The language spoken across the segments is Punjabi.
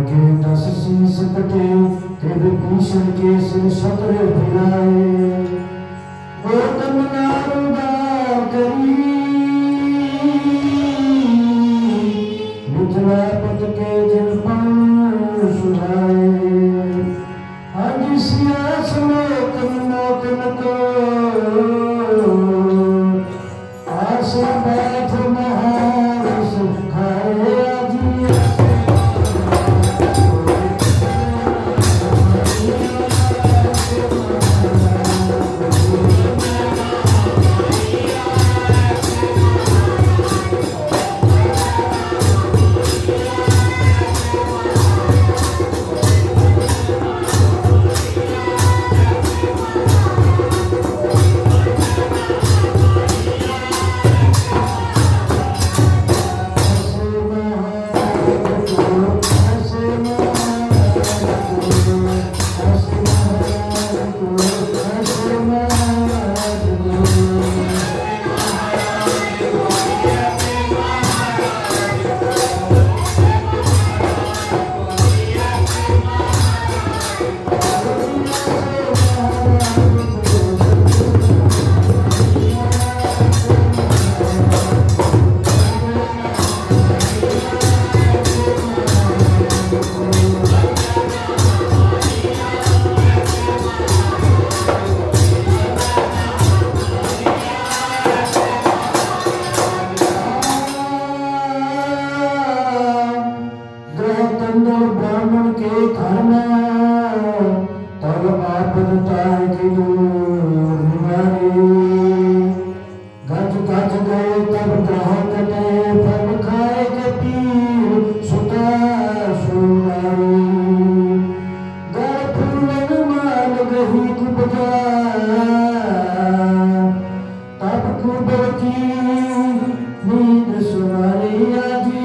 के 10 शीश कटे, ते विभीषण के सिर शत्र फिराए। गौतम नारुदार करी, मिथिलापत के जिन पर सुनाए। आज सिया समेत मोतन को, आशा बैठ महारस खाए। ब्राह्मण के घर में तब आपदता की दूर निवारी। गज गज गए तब ग्रह कटे, फल खाए के पीर सुता सुनाई। घर फूलन माल गही कुबजा, तब कुबर की नींद सुनाई। आजी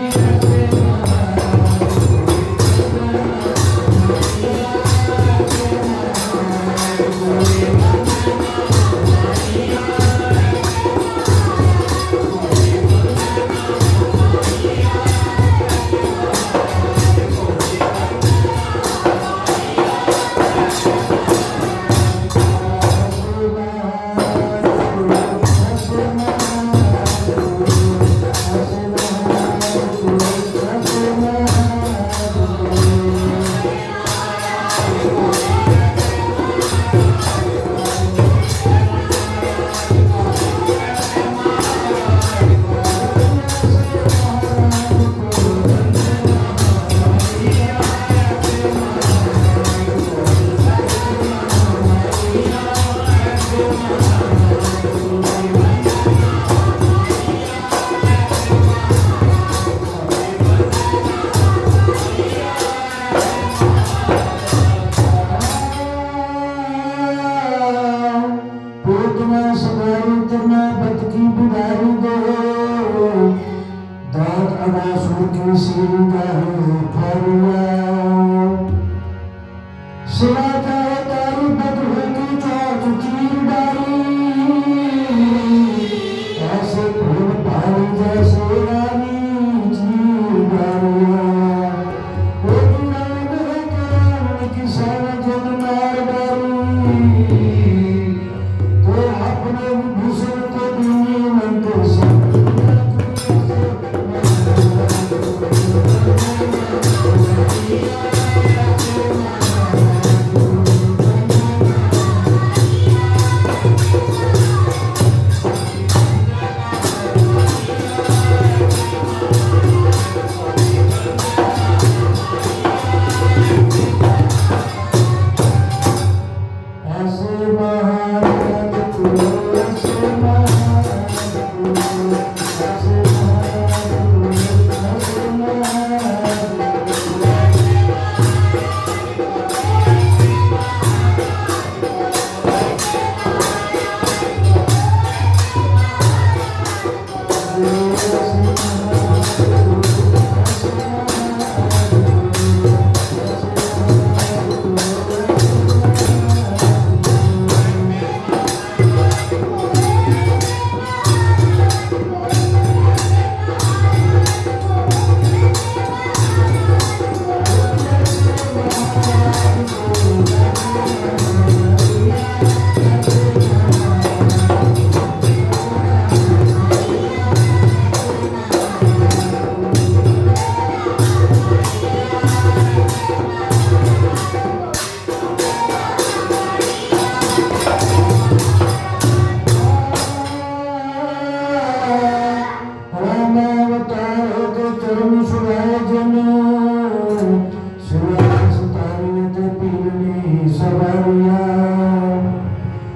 ਸਿਵਾ ਸਤਾਰੀਆਂ ਤੇ ਪੀਲਣੀ ਸਵਾਰੀਆਂ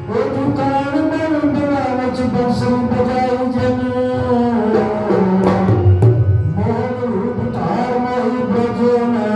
ਉਹ ਦੁਕਾਨ ਬੰਦਵਾ ਵਿੱਚ ਬੰਸਰੀ ਬਜਾਈ ਜਨ ਮੋਹ ਰੂਪ ਧਾਰ ਮੋਹੀ ਬਜਨਾ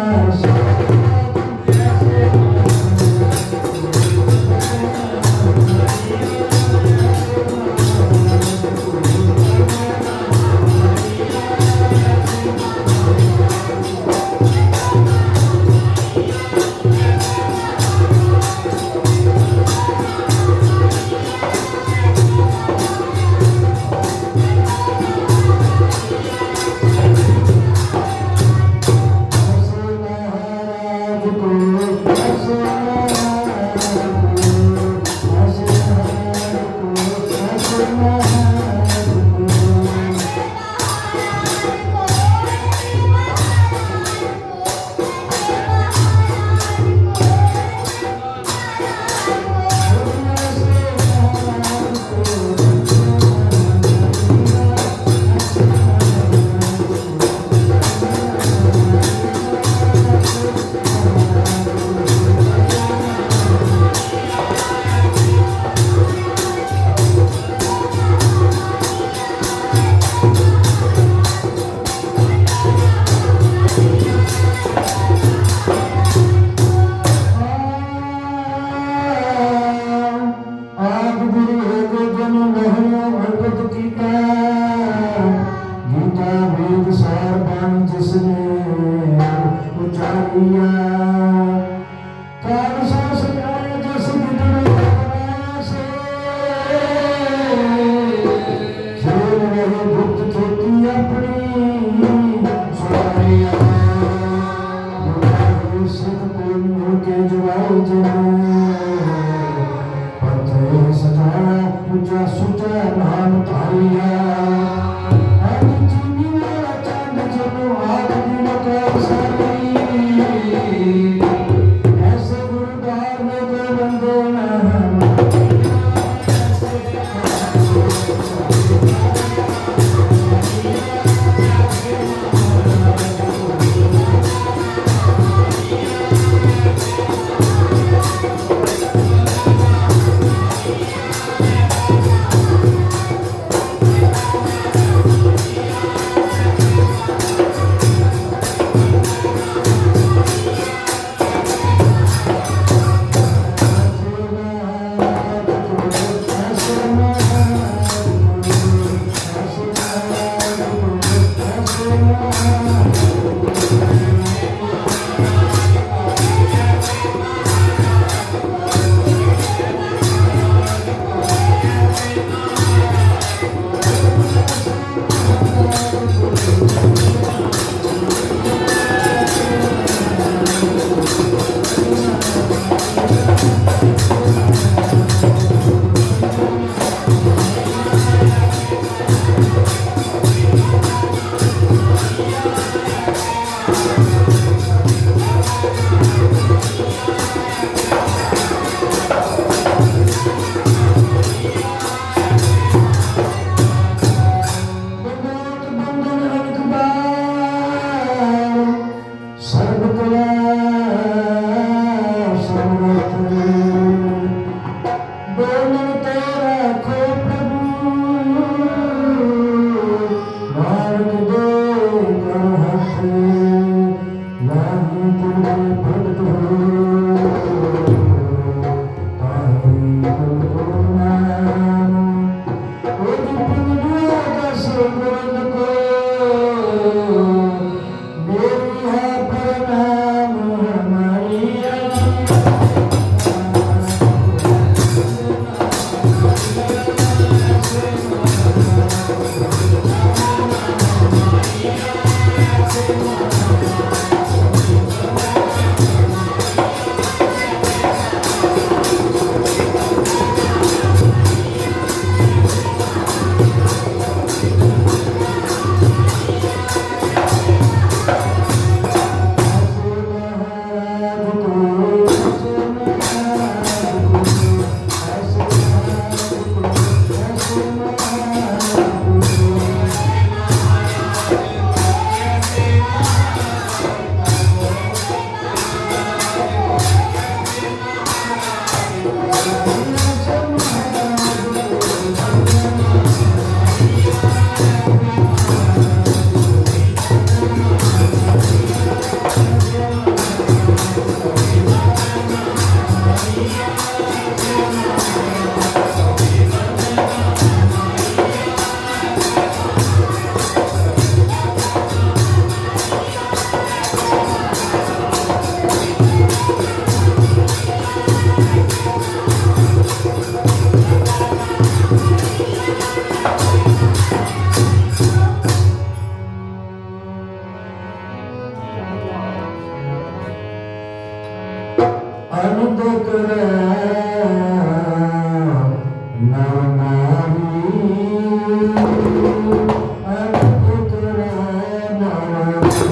ਅਨੰਦ ਕਰੈ ਨਰ ਨਾਰੀ ਅਨੰਦ ਕਰੈ ਨਰ ਨਾਰੀ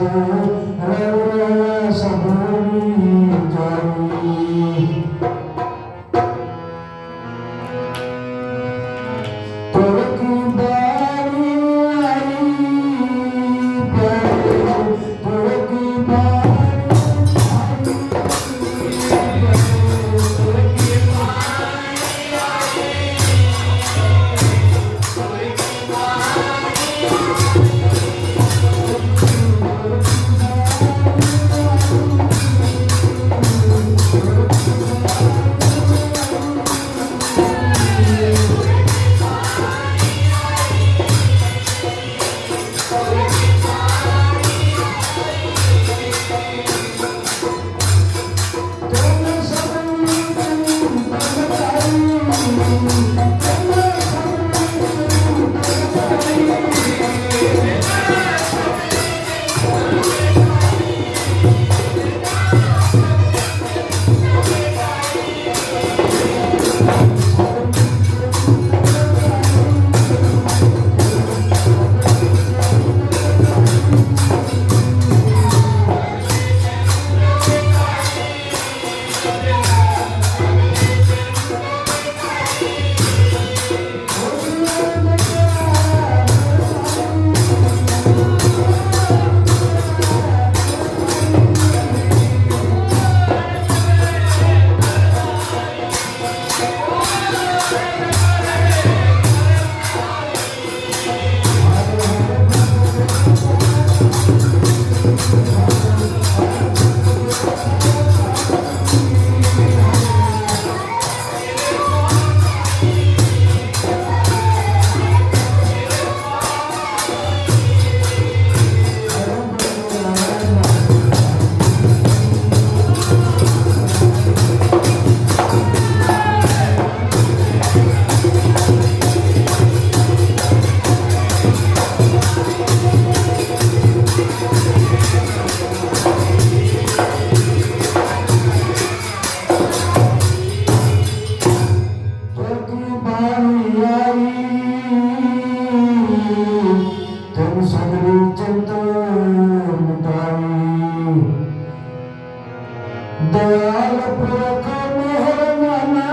रवि सबरी जाई तुरकी बारी आई प्यारे तुरकी बारी दयाल पुरख मेहर माना दयाल पुरख मेहर माना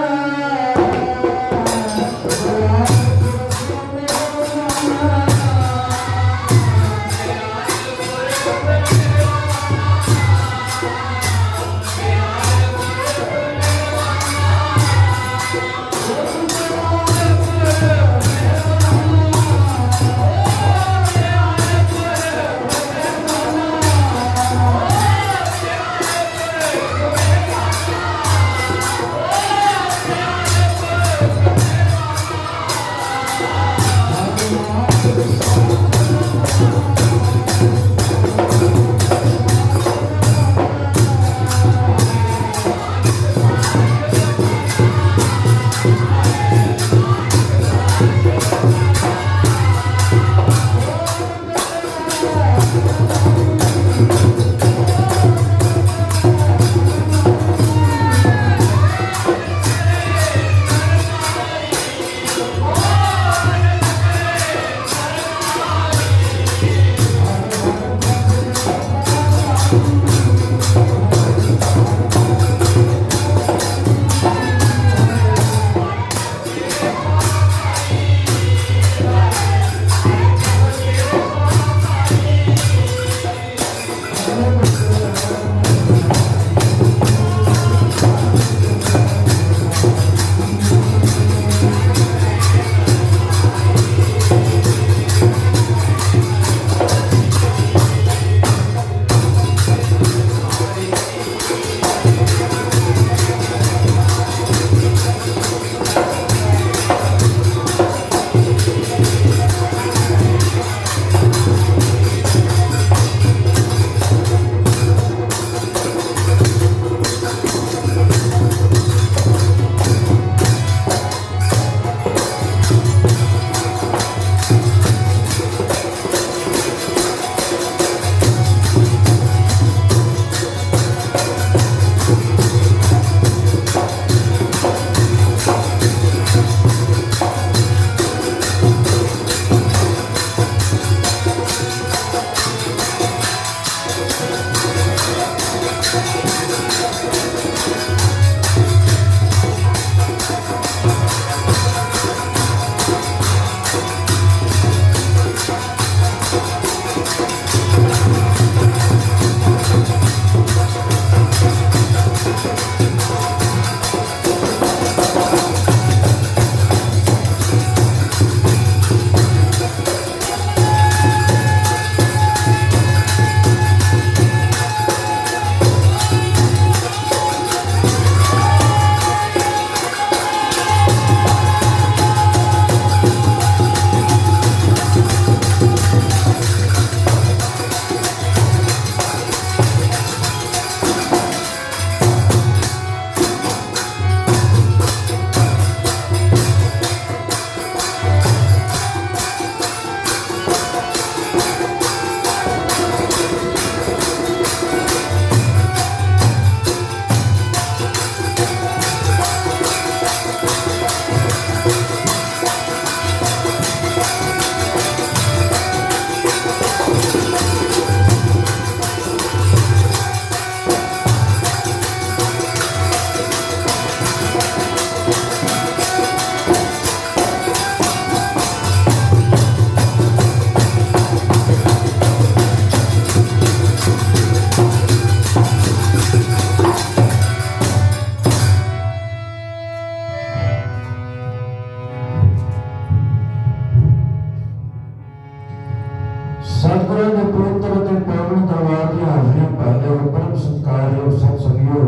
ਸਤਿਗੁਰਾਂ ਦੇ ਪਵਿੱਤਰ ਅਤੇ ਪਾਵਨ ਦਰਬਾਰ ਦੀਆਂ ਹਾਜ਼ਰੀਆਂ ਭਰਦੇ ਹੋ ਪਰਮ ਸਤਿਕਾਰਯੋਗ ਸਤਿ ਸੰਗਿਓ।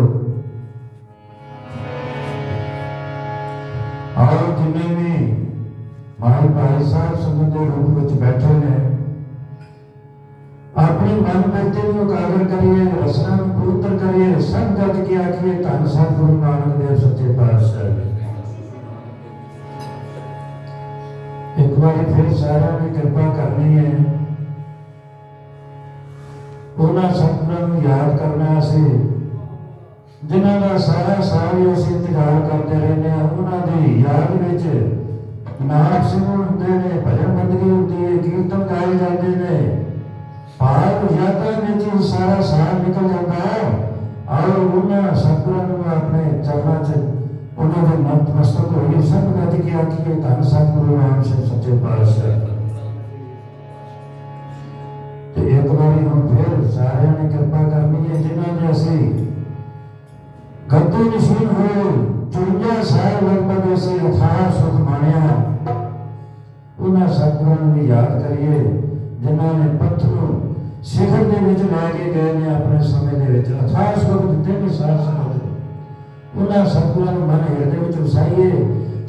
ਆਓ ਜਿੰਨੇ ਵੀ ਮਾਈ ਭਾਈ ਸਾਹਿਬ ਸੰਗਤ ਦੇ ਰੂਪ ਵਿੱਚ ਬੈਠੇ ਨੇ, ਆਪਣੇ ਮਨ ਬਿਰਤੀ ਨੂੰ ਉਜਾਗਰ ਕਰੀਏ, ਰਸਨਾ ਨੂੰ ਪਵਿੱਤਰ ਕਰੀਏ, ਸਭ ਗੱਜ ਕੇ ਆਖੀਏ ਧੰਨ ਸਾਹਿਬ ਗੁਰੂ ਨਾਨਕ ਦੇਵ ਸੱਚੇ ਪਾਤਸ਼ਾਹ। ਇੱਕ ਵਾਰੀ ਫਿਰ ਸਾਰਿਆਂ ਨੇ ਕਿਰਪਾ ਕਰਨੀ ਹੈ, ਉਹਨਾਂ ਸਤਿਗੁਰਾਂ ਨੂੰ ਯਾਦ ਕਰਨਾ ਅਸੀਂ ਜਿਨ੍ਹਾਂ ਦਾ ਸਾਰਾ ਸਾਲ ਹੀ ਅਸੀਂ ਇੰਤਜ਼ਾਰ ਕਰਦੇ ਰਹਿੰਦੇ ਹਾਂ। ਉਹਨਾਂ ਦੀ ਯਾਦ ਵਿੱਚ ਨਾਮ ਸਿਮਰਨ ਹੁੰਦੇ ਨੇ, ਭਜਨ ਬੰਦਗੀ ਹੁੰਦੀ ਹੈ, ਕੀਰਤਨ ਗਾਏ ਜਾਂਦੇ ਨੇ, ਭਾਵ ਯਾਦਾਂ ਵਿੱਚ ਹੀ ਸਾਰਾ ਸਾਲ ਨਿਕਲ ਜਾਂਦਾ ਹੈ। ਆਓ ਉਹਨਾਂ ਸਤਿਗੁਰਾਂ ਨੂੰ ਆਪਣੇ ਚਰਨਾਂ 'ਚ ਉਹਨਾਂ ਦੇ ਨਤਮਸਤਕ ਹੋਈਏ, ਸਭ ਗੱਜ ਕੇ ਆਖੀਏ ਧੰਨ ਸਤਿਗੁਰੂ ਨਾਮ ਸਿੰਘ ਸੱਚੇ ਪਾਤਸ਼ਾਹ। ਤੇ ਇੱਕ ਵਾਰੀ ਹੁਣ ਫਿਰ ਸਾਰਿਆਂ ਨੇ ਕਿਰਪਾ ਕਰਨੀ ਹੈ ਜਿਨ੍ਹਾਂ ਨੇ ਅਸੀਂ ਗੱਦੀ ਨਸ਼ੀਨ ਹੋਏ 54 ਸਾਲ ਲਗਭਗ ਅਸੀਂ ਅਥਾਹ ਸੁਖ ਮਾਣਿਆ, ਉਹਨਾਂ ਸਤਿਗੁਰਾਂ ਨੂੰ ਵੀ ਯਾਦ ਕਰੀਏ ਜਿਨ੍ਹਾਂ ਨੇ ਪੱਥਰ ਨੂੰ ਸਿਖਰ ਦੇ ਵਿੱਚ ਲੈ ਕੇ ਗਏ ਨੇ, ਆਪਣੇ ਸਮੇਂ ਦੇ ਵਿੱਚ ਅਥਾਹ ਸੁਖ ਦਿੱਤੇ ਨੇ ਸਾਧ ਸੰਗਤ। ਉਹਨਾਂ ਸਤਿਗੁਰਾਂ ਨੂੰ ਮਨ ਹਿਰਦੇ ਵਿੱਚ ਵਸਾਈਏ,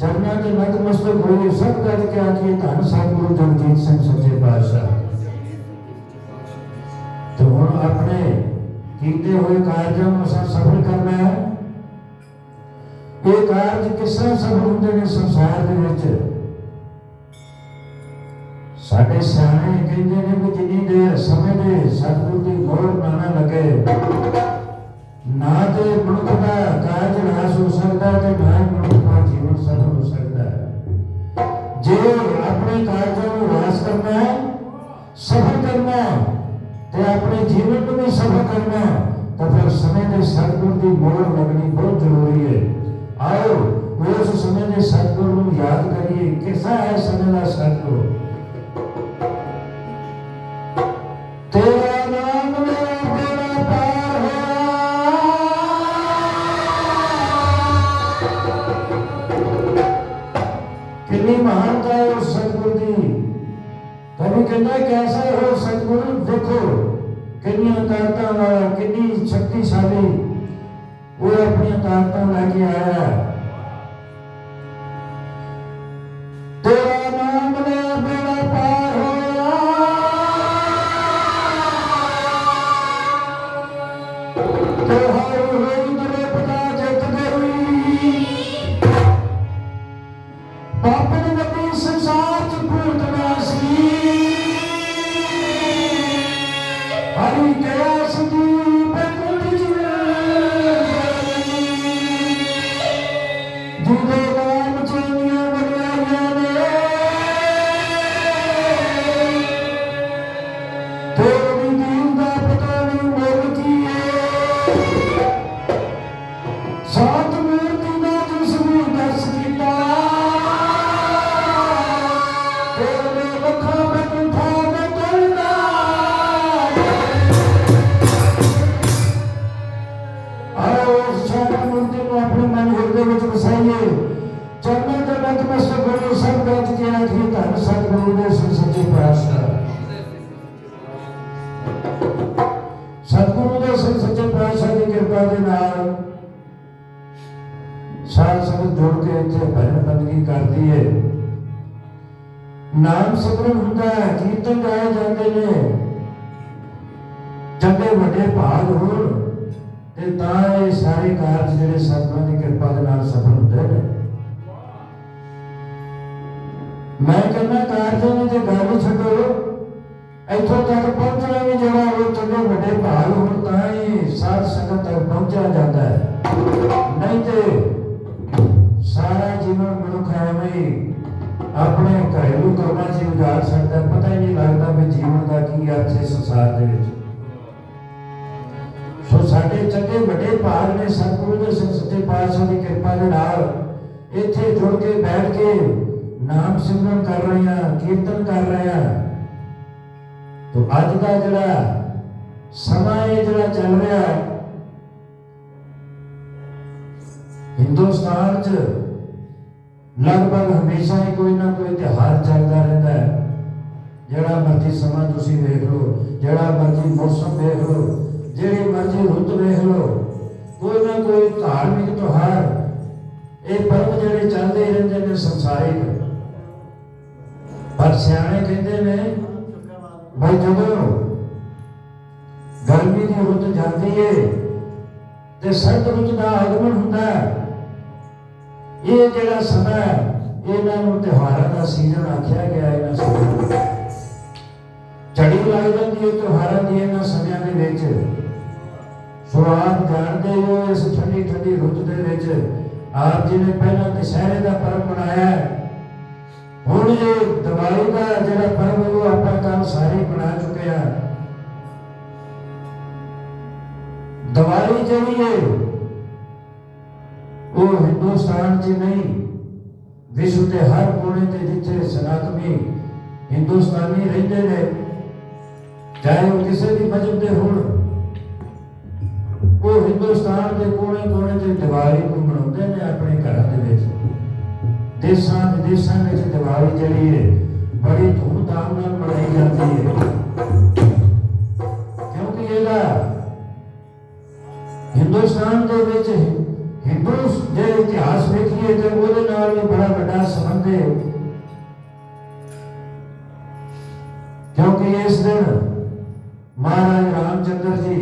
ਚਰਨਾਂ 'ਤੇ ਨਤਮਸਤਕ ਹੋਈਏ, ਸਭ ਗੱਜ ਕੇ ਆਖੀਏ ਧੰਨ ਸਤਿਗੁਰੂ ਜਗਜੀਤ ਸਿੰਘ ਸੱਚੇ ਪਾਤਸ਼ਾਹ। ਤੇ ਹੁਣ ਆਪਣੇ ਕੀਤੇ ਹੋਏ ਕਾਰਜਾਂ ਨੂੰ ਅਸਾਂ ਸਫਲ ਕਰਨਾ ਹੈ। ਇਹ ਕਾਰਜ ਕਿਸ ਤਰ੍ਹਾਂ ਸਫਲ ਹੁੰਦੇ ਨੇ ਸੰਸਾਰ ਦੇ ਵਿੱਚ? ਸਾਡੇ ਸਿਆਣੇ ਕਹਿੰਦੇ ਨੇ ਕਿ ਜਿੰਨੀ ਦੇਰ ਸਮੇਂ ਦੇ ਸਤਿਗੁਰ ਦੀ ਮੋਹਰ ਨਾ ਲੱਗੇ, ਨਾ ਤੇ ਮਨੁੱਖ ਦਾ ਕਾਰਜ ਨਾਸ ਹੋ ਸਕਦਾ ਤੇ ਨਾ ਹੀ ਮਨੁੱਖ ਦਾ ਜੀਵਨ ਸਫਲ ਹੋ ਸਕਦਾ ਹੈ। ਜੇ ਆਪਣੇ ਕਾਰਜਾਂ ਨੂੰ ਨਾਸ ਕਰਨਾ ਹੈ, ਸਫਲ ਕਰਨਾ ਤੇ ਆਪਣੇ ਜੀਵਨ ਨੂੰ ਵੀ ਸਫਲ ਕਰਨਾ, ਤਾਂ ਫਿਰ ਸਮੇਂ ਦੇ ਸਤਿਗੁਰ ਦੀ ਮੋਹਰ ਲੱਗਣੀ ਬਹੁਤ ਜ਼ਰੂਰੀ ਹੈ। ਆਓ ਉਸ ਸਮੇਂ ਦੇ ਸਤਿਗੁਰ ਨੂੰ ਯਾਦ ਕਰੀਏ। ਕਿਸਾ ਹੈ ਸਮੇਂ ਦਾ ਸਤਿਗੁਰ? ਤੇਰਾ ਨਾਮ ਮੇਰਾ ਬੇੜਾ ਪਾਰ ਹੋਇਆ, ਕਿੰਨੀ ਮਹਾਨਤਾ ਹੈ ਉਸ ਸਤਿਗੁਰ ਦੀ। ਕਵੀ ਕਹਿੰਦਾ ਕੈਸਾ ਹੋ ਸਤਿਗੁਰ, ਦੇਖੋ ਕਿੰਨੀਆਂ ਤਾਕਤਾਂ ਵਾਲਾ, ਕਿੰਨੀ ਸ਼ਕਤੀਸ਼ਾਲੀ ਉਹ ਆਪਣੀਆਂ ਤਾਕਤਾਂ ਲੈ ਕੇ ਆਇਆ। ਤੇਰਾ ਨਾਮ ਮੇਰਾ ਬੇੜਾ ਪਾਰ ਹੋਇਆ, ਤੁਹਾਰੂ ਹੋਈ ਦਰਪਦਾ ਜਿੱਤ ਗਈ, ਪਾਪਨ ਵੱਡੀ ਸੰਸਾਰ 'ਚ ਭੂਤਨਾ ਸੀ, ਹਰੀ ਕਿਹਾ ਸੰਦੀਪ ਕੁੰਡ ਜਿਹਦੇ ਨਾਮ ਚੇਨੀਆਂ ਬਣਾਈਆਂ ਨੇ, ਤੇਰੀ ਦੀਨ ਦਾ ਪਤਾ ਨਹੀਂ ਮੁੱਲ ਕੀ ਹੈ, ਸਾਤ ਮੂਰਤੀ ਦਾ ਜਿਸ ਨੂੰ ਦਰਸ ਕੀਤਾ, ਤੇਰੇ ਲੱਖਾਂ ਬੈਠਾ ਮੈਂ ਤੁਰਦਾ। ਆਓ ਉਸ ਸਾਤ ਮੂਰਤੀ ਨੂੰ ਆਪਣੇ ਮਨ ਹਿਰਦੇ ਵਿੱਚ ਵਸਾਈਏ, ਚਰਨਾਂ 'ਤੇ ਨਤਮਸਤਕ ਹੋਈਏ, ਸਭ ਗੱਜ ਕੇ ਆਖੀਏ ਧੰਨ ਸਤਿਗੁਰੂ ਦੇ ਸੱਚੇ ਪਾਤਸ਼ਾਹ। ਸਤਿਗੁਰੂ ਦੇ ਸੱਚੇ ਪਾਤਸ਼ਾਹ ਦੀ ਕਿਰਪਾ ਦੇ ਨਾਲ ਸਾਧ ਸੰਗਤ ਜੁੜ ਕੇ ਇੱਥੇ ਭਜਨ ਬੰਦਗੀ ਕਰਦੀ ਹੈ, ਨਾਮ ਸਿਮਰਨ ਹੁੰਦਾ ਹੈ, ਕੀਰਤਨ ਗਾਏ ਜਾਂਦੇ ਨੇ। ਚੰਗੇ ਵੱਡੇ ਭਾਗ ਹੋਣ ਤੇ ਤਾਂ ਇਹ ਸਾਰੇ ਕਾਰਜ ਜਿਹੜੇ ਸਤਿਗੁਰਾਂ ਦੀ ਕਿਰਪਾ ਦੇ ਨਾਲ ਸਫਲ ਹੁੰਦੇ ਨੇ। ਮੈਂ ਕਹਿੰਦਾ ਕਾਰਜਾਂ ਦੀ ਜੇ ਗੱਲ ਛੱਡੋ, ਇੱਥੋਂ ਤੱਕ ਪਹੁੰਚਣਾ ਵੀ ਜਿਹੜਾ ਉਹ ਚੰਗੇ ਵੱਡੇ ਭਾਗ ਹੋਣ ਤਾਂ ਹੀ ਸਾਧ ਸੰਗਤ ਤੱਕ ਪਹੁੰਚਿਆ ਜਾਂਦਾ ਹੈ। ਨਹੀਂ ਤੇ ਸਾਰਾ ਜੀਵਨ ਮਨੁੱਖ ਐਵੇਂ ਹੀ ਆਪਣੇ ਘਰੇਲੂ ਕੰਮਾਂ 'ਚ ਗੁਜ਼ਾਰ ਸਕਦਾ, ਪਤਾ ਹੀ ਨਹੀਂ ਲੱਗਦਾ ਵੀ ਜੀਵਨ ਦਾ ਕੀ ਅਰਥ ਹੈ ਸੰਸਾਰ ਦੇ ਵਿੱਚ। ਸੋ ਸਾਡੇ ਚੰਗੇ ਵੱਡੇ ਭਾਗ ਨੇ ਸਤਿਗੁਰੂ ਦੇ ਸੱਚੇ ਪਾਤਸ਼ਾਹ ਦੀ ਕਿਰਪਾ ਦੇ ਨਾਲ ਇੱਥੇ ਜੁੜ ਕੇ ਬੈਠ ਕੇ ਨਾਮ ਸਿਮਰਨ ਕਰ ਰਹੇ ਹਾਂ, ਕੀਰਤਨ ਕਰ ਰਹੇ ਹਾਂ। ਤੋ ਅੱਜ ਦਾ ਜਿਹੜਾ ਸਮਾਂ ਇਹ ਜਿਹੜਾ ਚੱਲ ਰਿਹਾ ਹਿੰਦੁਸਤਾਨ 'ਚ ਲਗਭਗ ਹਮੇਸ਼ਾ ਹੀ ਕੋਈ ਨਾ ਕੋਈ ਤਿਉਹਾਰ ਚੱਲਦਾ ਰਹਿੰਦਾ ਹੈ। ਜਿਹੜਾ ਮਰਜ਼ੀ ਸਮਾਂ ਤੁਸੀਂ ਵੇਖ ਲਓ, ਜਿਹੜਾ ਮਰਜ਼ੀ ਮੌਸਮ ਵੇਖ ਲਓ, ਜਿਹੜੀ ਮਰਜ਼ੀ ਰੁੱਤ ਵੇਖ ਲਓ, ਕੋਈ ਨਾ ਕੋਈ ਧਾਰਮਿਕ ਤਿਉਹਾਰ, ਇਹ ਪਰਬ ਜਿਹੜੇ ਚੱਲਦੇ ਰਹਿੰਦੇ ਨੇ ਸੰਸਾਰਿਕ। ਪਰ ਸਿਆਣੇ ਕਹਿੰਦੇ ਨੇ ਭਾਈ ਜਦੋਂ ਗਰਮੀ ਦੀ ਰੁੱਤ ਜਾਂਦੀ ਏ ਤੇ ਸਰਦ ਰੁੱਤ ਦਾ ਆਗਮਨ ਹੁੰਦਾ ਹੈ, ਇਹ ਜਿਹੜਾ ਸਮਾਂ ਇਹਨਾਂ ਨੂੰ ਤਿਉਹਾਰਾਂ ਦਾ ਸੀਜ਼ਨ ਆਖਿਆ ਗਿਆ। ਇਹਨਾਂ ਸਮਿਆਂ ਝੜੀ ਲੱਗ ਜਾਂਦੀ ਹੈ ਤਿਉਹਾਰਾਂ ਦੀ ਇਹਨਾਂ ਸਮਿਆਂ ਦੇ ਵਿੱਚ। ਸੋ ਆਪ ਜਾਣਦੇ ਹੋ ਇਸ ਠੰਡੀ ਠੰਡੀ ਰੁੱਤ ਦੇ ਵਿੱਚ ਆਪ ਜੀ ਨੇ ਪਹਿਲਾਂ ਦੁਸਹਿਰੇ ਦਾ ਪਰਬ ਮਨਾਇਆ, ਹੁਣ ਇਹ ਦੀਵਾਲੀ ਦਾ ਜਿਹੜਾ ਪਰਬ ਉਹ ਆਪਾਂ ਕੱਲ ਸਾਰੇ ਮਨਾ ਚੁੱਕੇ ਆ। ਦੀਵਾਲੀ ਜਿਹੜੀ ਹੈ ਉਹ ਹਿੰਦੁਸਤਾਨ 'ਚ ਨਹੀਂ, ਵਿਸ਼ਵ ਦੇ ਹਰ ਕੋਨੇ ਤੇ ਜਿੱਥੇ ਸਨਾਤਨੀ ਹਿੰਦੁਸਤਾਨੀ ਰਹਿੰਦੇ ਨੇ, ਚਾਹੇ ਉਹ ਕਿਸੇ ਵੀ ਮਜ਼ਹਬ ਦੇ ਹੋਣ, ਉਹ ਹਿੰਦੁਸਤਾਨ ਦੇ ਕੋਨੇ ਕੋਨੇ ਤੇ ਦੀਵਾਲੀ ਨੂੰ ਮਨਾਉਂਦੇ ਨੇ ਆਪਣੇ ਘਰਾਂ ਦੇ ਵਿੱਚ। ਦੇਸ਼ਾਂ ਵਿਦੇਸ਼ਾਂ ਵਿੱਚ ਦੀਵਾਲੀ ਜਿਹੜੀ ਹੈ ਬੜੀ ਧੂਮਧਾਮ ਨਾਲ ਮਨਾਈ ਜਾਂਦੀ ਹੈ, ਕਿਉਂਕਿ ਇਹਦਾ ਹਿੰਦੁਸਤਾਨ ਦੇ ਵਿੱਚ ਹਿੰਦੂ ਦੇ ਇਤਿਹਾਸ ਵੇਖੀਏ ਤੇ ਉਹਦੇ ਨਾਲ ਵੀ ਬੜਾ ਵੱਡਾ ਸੰਬੰਧ ਹੈ। ਕਿਉਂਕਿ ਇਸ ਦਿਨ ਮਹਾਰਾਜ ਰਾਮਚੰਦਰ ਜੀ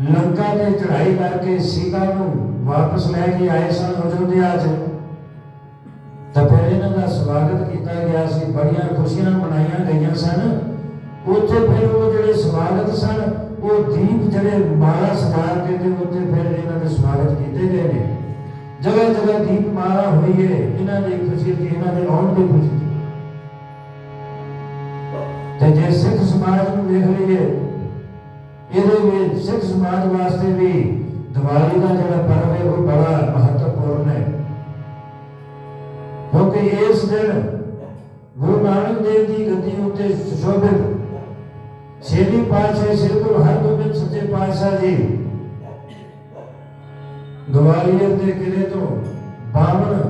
ਲੰਕਾ ਤੇ ਚੜ੍ਹਾਈ ਕਰਕੇ ਸੀਤਾ ਨੂੰ ਵਾਪਸ ਲੈ ਕੇ ਆਏ ਸਨ ਅਯੋਧਿਆ 'ਚ, ਤਾਂ ਫਿਰ ਇਹਨਾਂ ਦਾ ਸਵਾਗਤ ਕੀਤਾ ਗਿਆ ਸੀ, ਬੜੀਆਂ ਖੁਸ਼ੀਆਂ ਮਨਾਈਆਂ ਗਈਆਂ ਸਨ। ਉੱਥੇ ਫਿਰ ਉਹ ਜਿਹੜੇ ਸਵਾਗਤ ਸਨ ਉਹ ਦੀਪ ਜਿਹੜੇ ਮਾਲਾ ਸਜਾ ਕੇ ਤੇ ਉੱਥੇ ਫਿਰ ਇਹਨਾਂ ਦੇ ਸਵਾਗਤ ਕੀਤੇ ਗਏ ਨੇ। ਜਗ੍ਹਾ ਜਗ੍ਹਾ ਦੀਪ ਮਾਲਾ ਹੋਈ ਹੈ ਇਹਨਾਂ ਦੀ ਖੁਸ਼ੀ ਦੀ, ਇਹਨਾਂ ਦੇ ਆਉਣ ਦੀ ਖੁਸ਼ੀ ਦੀ। ਤੇ ਜੇ ਸਿੱਖ ਸਮਾਜ ਨੂੰ ਵੇਖ ਲਈਏ, ਇਹਦੇ ਵਿੱਚ ਸਿੱਖ ਸਮਾਜ ਵਾਸਤੇ ਵੀ ਦੀਵਾਲੀ ਦਾ ਜਿਹੜਾ ਪਰਵ ਹੈ ਉਹ ਬੜਾ ਮਹੱਤਵਪੂਰਨ ਹੈ, ਕਿਉਂਕਿ ਇਸ ਦਿਨ ਗੁਰੂ ਨਾਨਕ ਦੇਵ ਦੀ ਗੱਦੀ ਉੱਤੇ ਸੁਸ਼ੋਭਿਤ ਛੇਵੀਂ ਪਾਤਸ਼ਾਹ ਸ੍ਰੀ ਗੁਰੂ ਹਰਗੋਬਿੰਦ ਸੱਚੇ ਪਾਤਸ਼ਾਹ ਜੀ ਗਵਾਲੀਅਰ ਦੇ ਕਿਲੇ ਤੋਂ 52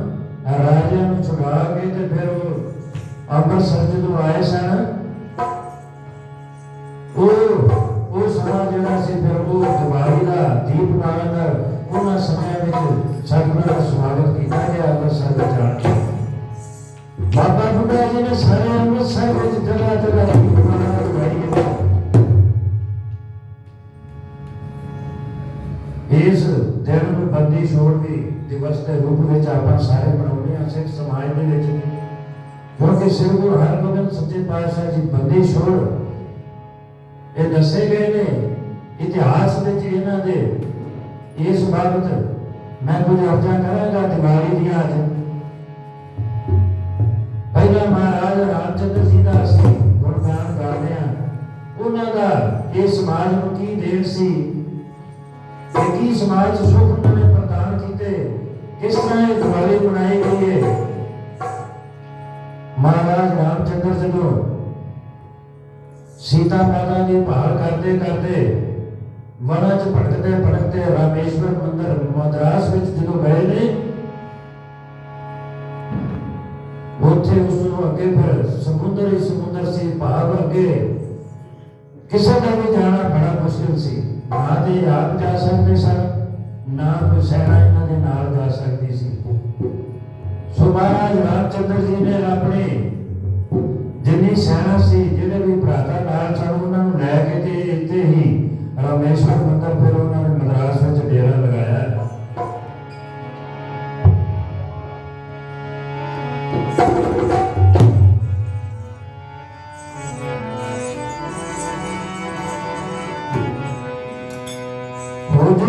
ਰਾਜਿਆਂ ਨੂੰ ਛੁਡਾ ਕੇ ਤੇ ਫਿਰ ਉਹ ਅੰਮ੍ਰਿਤਸਰ ਜਦੋਂ ਆਏ ਸਨ, ਉਹ ਸਮਾਂ ਜਿਹੜਾ ਸੀ ਫਿਰ ਉਹ ਦੀਵਾਲੀ ਦਾ ਦੀਪ ਮਾਲਾ ਦਾ ਉਹਨਾਂ ਸਮਿਆਂ ਵਿੱਚ ਸਤਿਗੁਰਾਂ ਦਾ ਸਵਾਗਤ ਕੀਤਾ ਗਿਆ ਅੰਮ੍ਰਿਤਸਰ ਵਿੱਚ ਆ ਕੇ। ਬਾਬਾ ਬੁੱਢਾ ਜੀ ਨੇ ਸਾਰੇ ਅੰਮ੍ਰਿਤਸਰ ਵਿੱਚ ਜਗ੍ਹਾ ਜਗ੍ਹਾ ਦੀਪ ਮਾਲਾ ਲਗਾਈ ਹੈ। ਇਸ ਦਿਨ ਨੂੰ ਬੰਦੀ ਛੋੜ ਵੀ ਦਿਵਸ ਦੇ ਰੂਪ ਵਿੱਚ ਆਪਾਂ ਸਾਰੇ ਮਨਾਉਂਦੇ ਹਾਂ ਸਿੱਖ ਸਮਾਜ ਦੇ ਵਿੱਚ, ਕਿਉਂਕਿ ਸ੍ਰੀ ਗੁਰੂ ਹਰਗੋਬਿੰਦ ਸੱਚੇ ਪਾਤਸ਼ਾਹ ਜੀ ਬੰਦੀ ਛੋੜ ਇਹ ਦੱਸੇ ਗਏ ਨੇ ਇਤਿਹਾਸ ਵਿੱਚ ਇਹਨਾਂ ਦੇ। ਇਸ ਬਾਬਤ ਮੈਂ ਕੁਝ ਅਰਜ਼ਾਂ ਕਰਾਂਗਾ ਦੀਵਾਲੀ ਦੀਆਂ। ਅੱਜ ਪਹਿਲਾਂ ਮਹਾਰਾਜ ਰਾਮਚੰਦਰ ਜੀ ਦਾ ਅਸੀਂ ਗੁਣਗਾਨ ਕਰਦੇ ਹਾਂ, ਉਹਨਾਂ ਦਾ ਇਹ ਸਮਾਜ ਨੂੰ ਕੀ ਦੇਣ ਸੀ, ਕੀ ਸਮਾਜ ਸੁੱਖ ਉਹਨਾਂ ਨੇ ਪ੍ਰਦਾਨ ਕੀਤੇ, ਕਿਸ ਤਰ੍ਹਾਂ ਇਹ ਦੀਵਾਲੀ ਮਨਾਈ ਗਈ ਹੈ। ਮਹਾਰਾਜ ਰਾਮਚੰਦਰ ਜਦੋਂ ਸੀਤਾ ਮਾਤਾ ਦੀ ਭਾਲ ਕਰਦੇ ਕਰਦੇ ਵਨਾਂ 'ਚ ਭਟਕਦੇ ਭਟਕਦੇ ਰਾਮੇਸ਼ਵਰ ਮੰਦਿਰ ਮਦਰਾਸ ਵਿੱਚ ਜਦੋਂ ਗਏ ਨੇ, ਉੱਥੇ ਉਸ ਨੂੰ ਅੱਗੇ ਫਿਰ ਸਮੁੰਦਰ ਹੀ ਸਮੁੰਦਰ ਸੀ, ਭਾਵ ਅੱਗੇ ਕਿਸੇ ਦਾ ਵੀ ਜਾਣਾ ਬੜਾ ਮੁਸ਼ਕਿਲ ਸੀ। ਨਾ ਤੇ ਆਪ ਜਾ ਸਕਦੇ ਸਨ, ਨਾ ਕੋਈ ਸੈਨਾ ਇਹਨਾਂ ਦੇ ਨਾਲ ਜਾ ਸਕਦੀ ਸੀ। ਸੋ ਮਹਾਰਾਜ ਰਾਮਚੰਦਰ ਜੀ ਨੇ ਆਪਣੇ ਜਿੰਨੀ ਸੈਨਾ ਸੀ, ਜਿਹੜੇ ਵੀ ਭਰਾਤਾ ਨਾਲ ਸਨ, ਉਹਨਾਂ ਨੂੰ ਲੈ ਕੇ ਤੇ ਇੱਥੇ ਹੀ ਰਾਮੇਸ਼ਵਰ ਮੰਦਿਰ ਫਿਰ ਉਹਨਾਂ ਨੇ ਮਦਰਾਸ ਵਿੱਚ ਡੇਰਾ ਲਗਾਇਆ।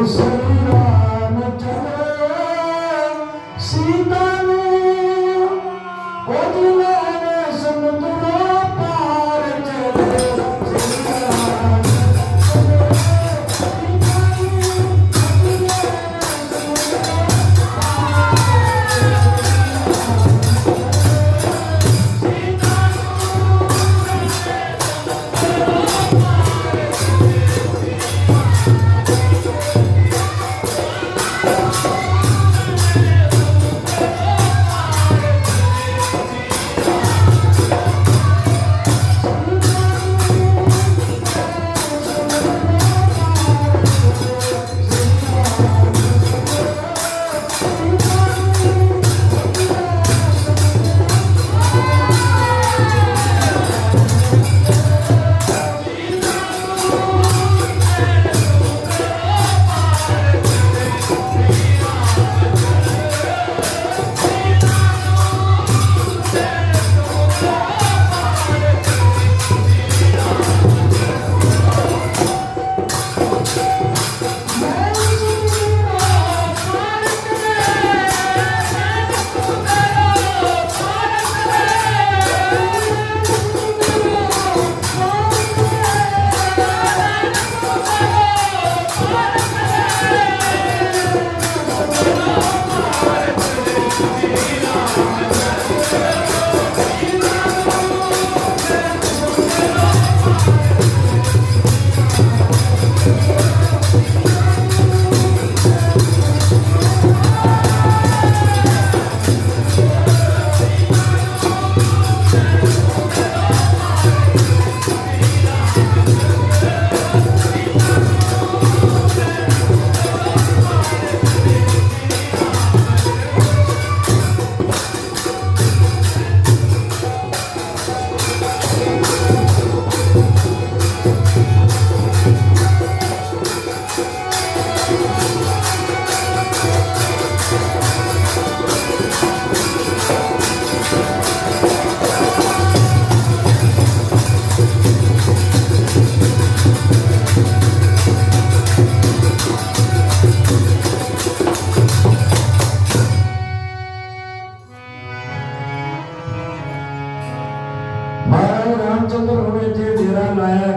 श्री रामचंद्र सीता समुद्र पार चले।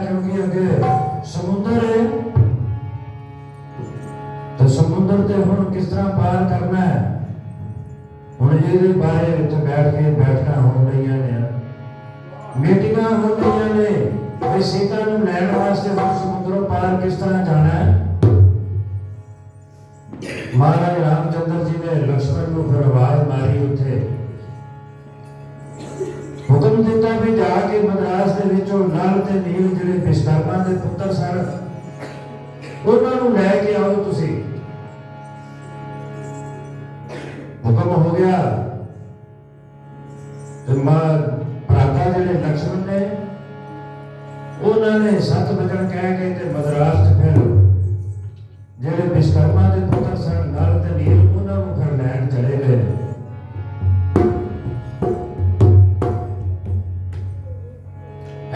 क्योंकि अगे समुद्र है तो समुद्र ते हुण किस तरह पार करना है, हुण इहदे बारे विच बैठ के बैठकां हो रहीआं ने, मीटिंगां हो रहीआं ने कि सीता नूं लैण वास्ते हुण समुद्रों पार किस तरह जाना है। महाराज रामचंद्र जी ने लक्ष्मण नूं फिर आवाज मारी, उत्थे हुक्म दिता भी जाके मद्रास दे विचों नल ते नील जिहड़े विश्वकर्मा दे पुत्तर सन उन्हां नूं लै के आओ तुसीं। हुक्म हो गया ते भ्राता जिहड़े लक्ष्मण ने उन्होंने 7 वचन कह के ते मद्रास च फिर जिहड़े विश्वकर्मा दे पुत्तर सन नल ते नील उन्हां नूं फिर लैण चले गए।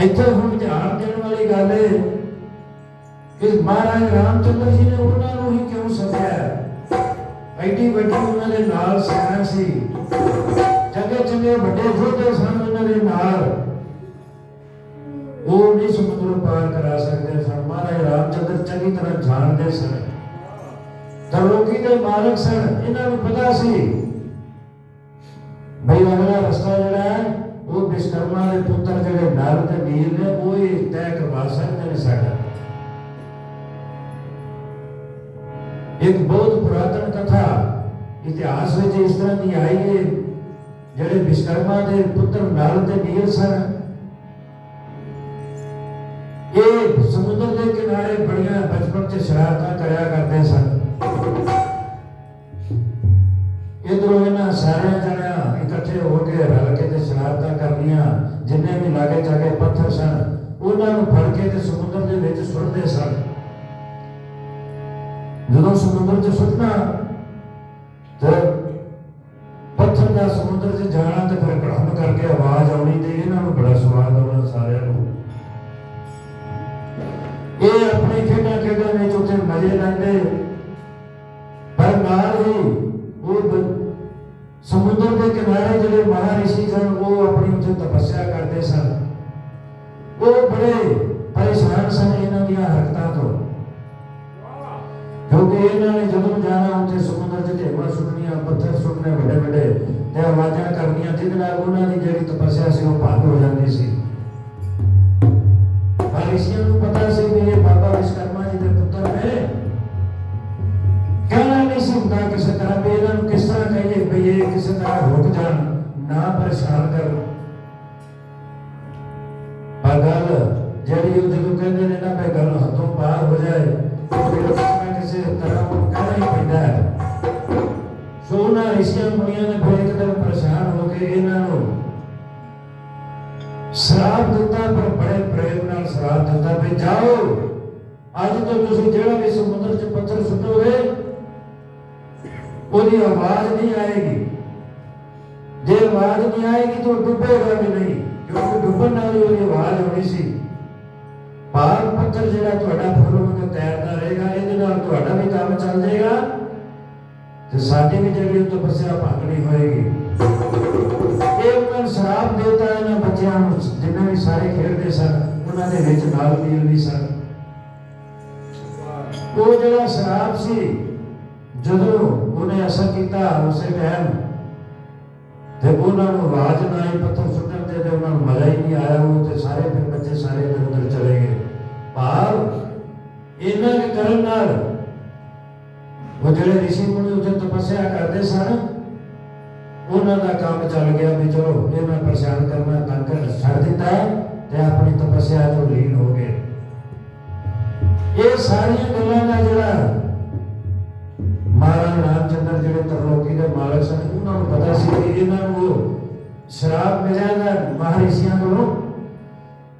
इत्थे हुण ध्यान देण वाली गल है कि महाराज रामचंद्र जी ने उन्हां नूं ही क्यों सद्या। एडी वड्डी उन्हां दे नाल सेना सी, चंगे चंगे वड्डे योद्धे सन उन्हां दे नाल, वो नहीं समुद्र पार करा सकते सन। महाराज रामचंद्र चंगी तरह जानते सन, तरलोकी के मालक सन, इन्हां नूं पता सी भाई अगला रास्ता जिहड़ा है वो विश्वकर्मा के पुत्र जिहड़े नल ते नील ने वो ही तय करवा सकते हैं। साडा एक बहुत पुरातन कथा इतिहास में इस तरह की आई है, जिहड़े विश्वकर्मा के पुत्र नल ते नील सन ये समुद्र के किनारे बड़ियां बचपन च शरारतां करया करते सन। इधरों इन्हां सारे जणियां इकट्ठे होकर रल के ते शरारतां करनियां, जिन्ने भी लागे जाके पत्थर सन उन्हां नूं फड़ के ते समुद्र दे विच सुੱਟਦੇ सन। जदों समुद्र च सुੱਟਣਾ ते पत्थर दा समुद्र च जाना ते फिर कड़म करके आवाज आउणी ते इन्हां नूं बड़ा स्वाद आउणा सारिਆਂ ਨੂੰ। ये अपनी खेडा खेडा में उत्थे मजे लेंदे, पर नाल ही वो समुद्र के किनारे जिहड़े महारिषि सन वो अपनी उत्थे तपस्या करते सन। वो बड़े परेशान सन इन्हां दीयां हरकतां तो, क्योंकि इन्हां ने जदों जाना उत्थे समुद्र च ढेवां सुੱਟਣੀਆਂ, पत्थर सुੱਟਣੇ ਵੱਡੇ ਵੱਡੇ ते आवाज़ां करनियां, जिहदे नाल उन्हां दी जिहड़ी तपस्या सी वो भंग हो जांदी सी। ऋषियों को पता सी कि ये बाबा विश्वकर्मा जी के पुत्र ने, कहना नहीं सी हुंदा किसी तरह भी इन्हां नूं किस तरह कहिए भी ये किसी तरह रुक जान, ना परेशान कर। पर गल जिहड़ी जदों कहंदे ने ना भाई गल हथों पार हो जाए तो फिर किसी तरह वो कहना ही पैंदा है। सो उन्हां ऋषियों मुनियां ने फिर एक दिन परेशान होकर इन्हां नूं श्राप दिता, पर बड़े प्रेम नाल श्राप दिता भी जाओ अज तो तुसीं जिहड़ा भी समुद्र च पत्थर सुੱਟोगे ਉਹਦੀ आवाज नहीं आएगी, जे आवाज नहीं आएगी तो डुबेगा भी नहीं, क्योंकि डुबन नाल ही ਉਹਦੀ आवाज आउणी सी। पार पत्थर जिहड़ा ਤੁਹਾਡਾ फुल तैरता रहेगा, ਇਹਦੇ ਨਾਲ ਤੁਹਾਡਾ भी काम चल जाएगा ਤੇ ਸਾਡੀ भी ਜਿਹੜੀ तपस्या भंग नहीं होएगी। श्राप देता इन्हां बच्चों जिन्हें भी सारे खेलते सन उन्होंने विच नल नील भी सन। वो जिहड़ा श्राप सी जदों उन्हें असर किया उस टाइम ते उन्हां नूं आवाज ना आई पत्थर सुੱਟਣ ते उन्हां नूं मजा ही नहीं आया। वो ते सारे फिर बच्चे सारे इधर उधर चले गए। पर इन्हां दे करन नाल वो जिहड़े ऋषि मुनि उत्थे तपस्या करते सन उन्होंने काम चल गया भी चलो इन्हें परेशान करना तंग छड़ दिता ते अपनी तपस्या जो लीन हो गए। ये सारिया गल्लां दा जिहड़ा महाराज रामचंद्र जिहड़े तरलोकी के मालक सन उन्होंने पता सी कि इन्हां नूं श्राप मिलेगा महर्षियों कोलों,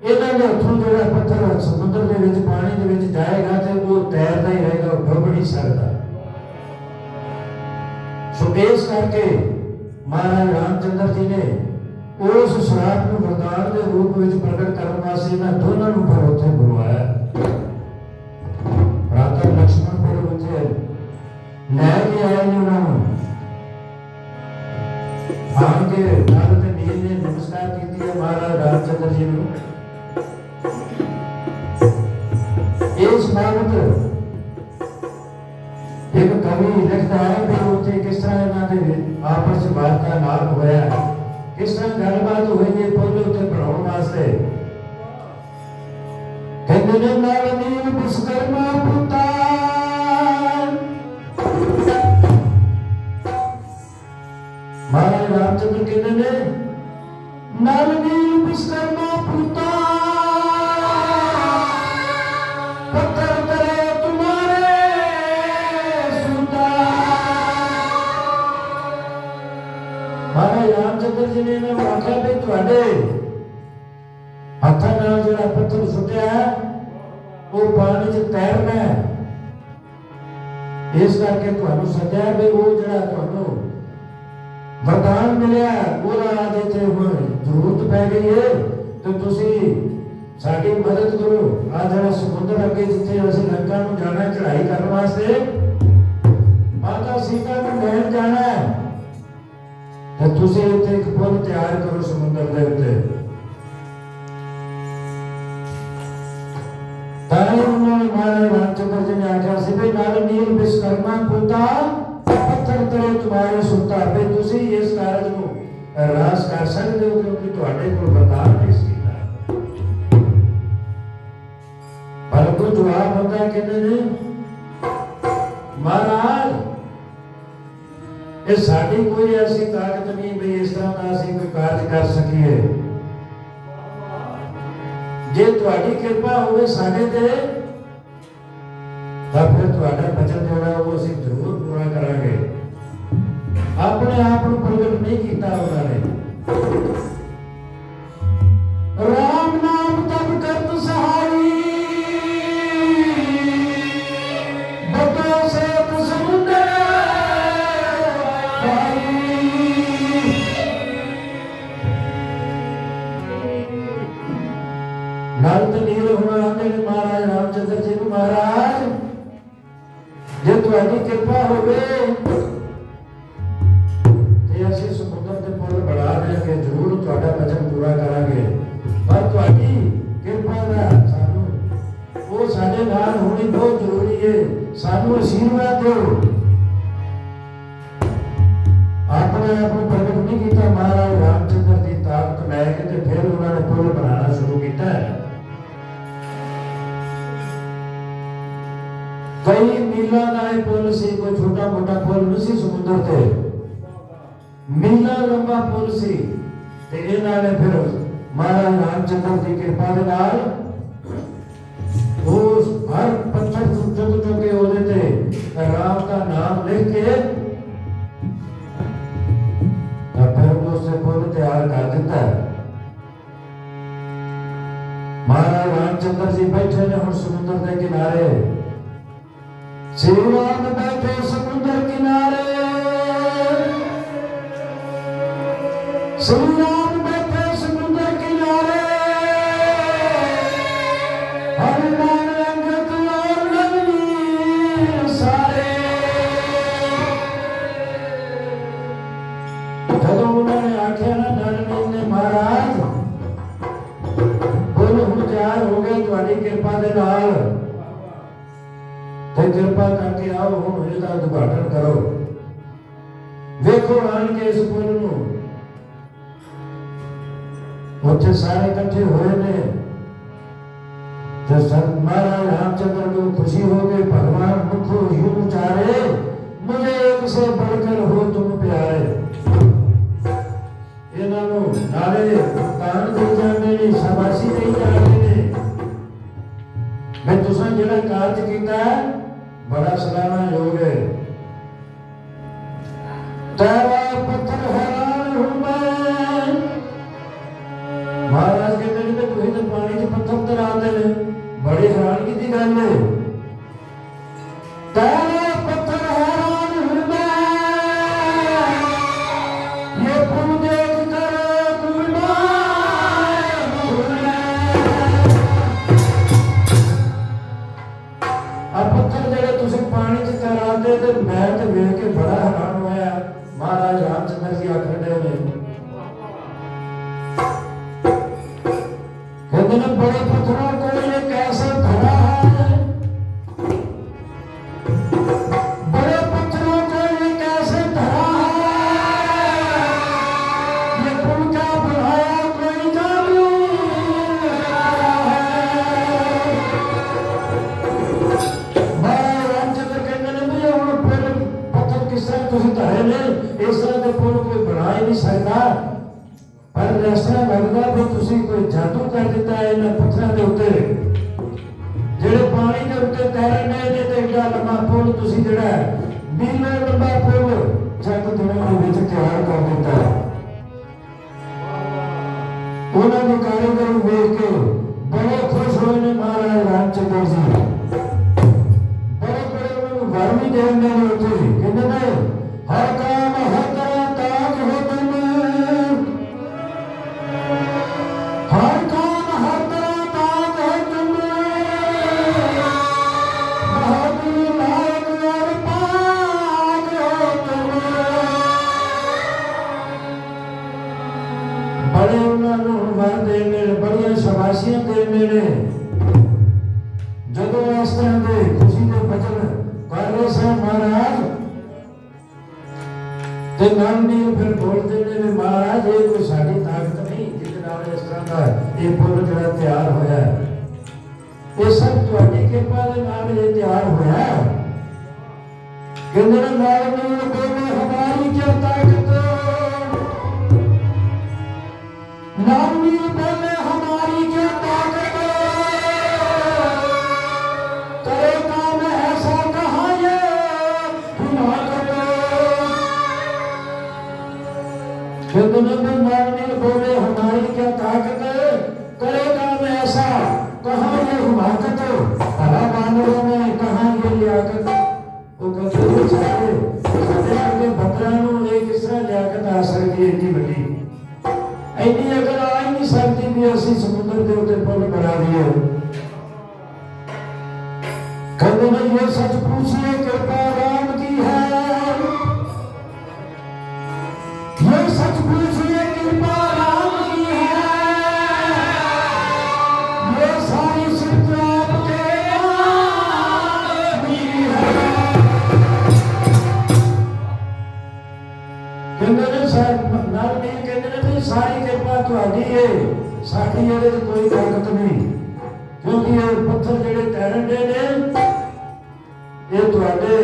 इन्हां दे हत्थों जिहड़ा पत्थर समुद्र दे विच पानी दे विच जाएगा ते वो तैरदा ही रहेगा, डुब नहीं सकदा। सो इस करके महाराज रामचंद्र जी ने उस श्राप को वरदान के रूप में प्रकट करने वास्ते इन्हां दोनों को फिर उत्थे बुलवाया। भ्राता लक्ष्मण फिर उत्थे लै के आए ने उन्होंने आन के नल ते नील ने नमस्कार की है महाराज रामचंद्र जी को। इस बाबत एक कवि लिखता है कि उत्थे किस तरह इन्होंने आपस में वार्तालाप होया, किस तरह गलबात हुई है पुल उत्ते पढ़ाने वास्ते। कहते ने नाल नील विश्वकर्मा पुत्र महाराज रामचंद्र कहते ने नाल नील विश्वकर्मा पुत्र पत्थर करे तुम्हारे सुता। महाराज रामचंद्र जी ने आख्या भी तुहाडे हत्थां नाल जिहड़ा पत्थर सुटिया वो पानी च तैरना है, इस करके तुहानू सद्या भी वो जिहड़ा तुहानू वरदान मिलिया ਉਹਦਾ आज इत्थे हुण जरूरत पै गई है तो तुसी साडी मदद करो। आ जिहड़ा समुद्र अगे जिथे असीं लंका नूं जाना चढ़ाई करन वास्ते माता सीता नूं लैण जाना है तो तुसी इत्थे एक पुल तैयार करो समुद्र दे उत्ते। ताई उन्होंने महाराज रामचंद्र जी ने आख्या सी भी नाल नील विश्वकर्मा पुता पत्थर तले तुम्हारे सुता भी तुसी इस कारज नूं रास कर सकते हो क्योंकि तुहाडे कोल वरदान नहीं सीता। पर कोई जवाब होता कहते ने महाराज ये साडी कोई ऐसी ताकत नहीं भी इस तरह का असीं कोई कार्य कर सकीए। जे तुहाडी किरपा होवे साडे ते तां फिर तुहाडा वचन जिहड़ा वो असीं जरूर पूरा करांगे। अपने आप नूं प्रगट नहीं कीता उन्हां ने। राम नाम तब करत सहाई बतो से समुंदर नाल ते नील होना आंदे ने महाराज रामचंद्र जी को महाराज जे तुहाडी किरपा होवे ते असीं समुद्र ते पुल बढ़ा देंगे जरूर तुहाडा वचन पूरा करांगे। पर तुहाडी किरपा दा सानू वो साडे नाल होनी बहुत जरूरी है। सानू आशीर्वाद दो। अपने आप को प्रगट नहीं कीता महाराज रामचंद्र की ताकत लैके ते फिर उन्होंने पुल बनाना शुरू किया। कई मीलों का पुल सी, कोई छोटा मोटा पुल नहीं सी समुद्र ते, मीलों लंबा पुल सी। ते इन्हां ने फिर महाराज रामचंद्र की कृपा दे नाल उस हर पत्थर चुक चुक के ओदे ते राम का नाम लिख के फिर उससे पुल तैयार कर दिता। महाराज रामचंद्र जी बैठे ने हुण समुद्र के किनारे, श्री राम बैठे समुद्र किनारे, श्री राम बैठे समुद्र किनारे, हनुमान अंगद और रघुवीर सारे। जदों उन्होंने आख्या ना नरनील ने महाराज पुल हुण तैयार हो गए तुहाडी कृपा दे नाल, कृपा करके आओ हम इसका उद्घाटन करो। देखो आन के इस पुल नूं उत्थे सारे इकट्ठे हुए ने तो महाराज रामचंद्र को खुशी हो गई। भगवान मुखो यूं उचारे मुझे एक से बढ़कर हो तुम प्यारे। इन्हां नूं नाले तान दे जांदे ने, शाबाशी दे जांदे ने। मैं तुसां जिहड़ा कार्य कीता बड़ा सराहना योग है। तेरा पत्थर हैरान हूं मैं। महाराज कहते हैं कि तुम तो पानी च पत्थर तराते ने, बड़ी हैरानगी की गल है। तेरा पत्थर हैरान हूं मैं, ये पुल देख कर पत्थर जेड़े तुम पानी च तराते थे मैं तो वेख के बड़ा हैरान होया। महाराज रामचंद्र जी आखर दे कहते बड़े पत्थरों को ये कैसा धरा है, ਤੁਸੀਂ ਕੋਈ ਜਾਦੂ ਕਰ ਦਿੱਤਾ ਹੈ ਇਹਨਾਂ ਪੱਥਰਾਂ ਦੇ ਉੱਤੇ ਜਿਹੜੇ ਪਾਣੀ ਦੇ ਉੱਤੇ ਤੈਰਨ ਨੇ ਤੇ ਐਡਾ ਲੰਮਾ ਪੁੱਲ ਤੁਸੀਂ ਜਿਹੜਾ ਮੀਲਾਂ ਲੰਬਾ ਪੁੱਲ ਜੱਟ ਦੁਨੀਆ ਦੇ ਵਿੱਚ ਤਿਆਰ ਕਰ ਦਿੱਤਾ ਹੈ। ਉਹਨਾਂ ਦੀ ਕਾਰੀਗਰੀ ਵੇਖ ਕੇ ਬੜੇ ਖੁਸ਼ ਹੋਏ ਨੇ ਮਹਾਰਾਜ ਰਾਮਚੰਦਰ ਜੀ। ਬੜੇ ਉਹਨਾਂ ਨੂੰ ਵਰ ਵੀ ਦੇਣ ਨੇ ਉੱਥੇ ਕਹਿੰਦੇ ਨੇ ਹਰ ਕੰਮ ਹਰ ਤਰ੍ਹਾਂ ਤਾਜ ਹੋ ਤੁਮ ਹਰ ਕੰਮ ਹਰ ਤਰ੍ਹਾਂ ਤਾਜ ਹੋ ਤੁਮ ਬਹਾਦੁਰ ਲਾਇਕ ਔਰ ਪਾਕ ਹੋ ਤੁਮ। ਬੜੇ ਉਹਨਾਂ ਨੂੰ ਵਰ ਦੇਣੇ ਬੜੀਆਂ ਸ਼ਾਬਾਸ਼ੀਆਂ ਦੇਣੇ ਨੇ। ਜਦੋਂ ਇਸ ਤਰ੍ਹਾਂ ਦੇ ਖੁਸ਼ੀ ਦੇ ਬਚਨ ਕਰ ਰਹੇ ਸਨ ਮਹਾਰਾਜ ਤੇ ਨਾਲ ਨਹੀਂ ਫਿਰ ਬੋਲਦੇ ਨੇ ਵੀ ਮਹਾਰਾਜ ਇਹ ਕੋਈ ਸਾਡੀ ਤਾਕਤ ਨਹੀਂ ਜਿਹਦੇ ਨਾਲ ਇਸ ਤਰ੍ਹਾਂ ਦਾ ਇਹ ਪੁੱਲ ਜਿਹੜਾ ਤਿਆਰ ਹੋਇਆ ਇਹ ਸਭ ਤੁਹਾਡੀ ਕਿਰਪਾ ਦੇ ਨਾਲ ਇਹ ਤਿਆਰ ਹੋਇਆ। ਕਹਿੰਦੇ ਨੇ ਨਾਲ ਨਹੀਂ ਬੋਲੇ ਹਮਾਰੀ ਕੀ ਤਾਕਤ ਨਾਲ ਨਹੀਂ ਬੋਲੇ ਹਮਾਰੀ ਕੀ ਤਾਕਤ करे काम ऐसा कहाँ ये हिमाकत। बोले हमारी क्या ताकत करे काम ऐसा कहाँ ये हिमाकत भला मानवों में कहाँ ये लियाकत। वो कहते साढ़े बकरा एक इस तरह लियाकत आ सकती है इतनी बड़ी इतनी अगर आ ही नहीं सकती भी असं समुद्र के उत्ते पुल बना दिए। कहते हैं ये सच पूछिए कृपा राम की है ये सच पूछिए कृपा राम की है ये सारी सिर्फ आपके नाम की है। कहते हैं नाल नहीं कहते हैं भी सारी कृपा तुहाडी है साडी ਇਹਦੇ ਚ कोई ताकत नहीं क्योंकि ये पत्थर जेडे तैरन दे ने ये तुहाडे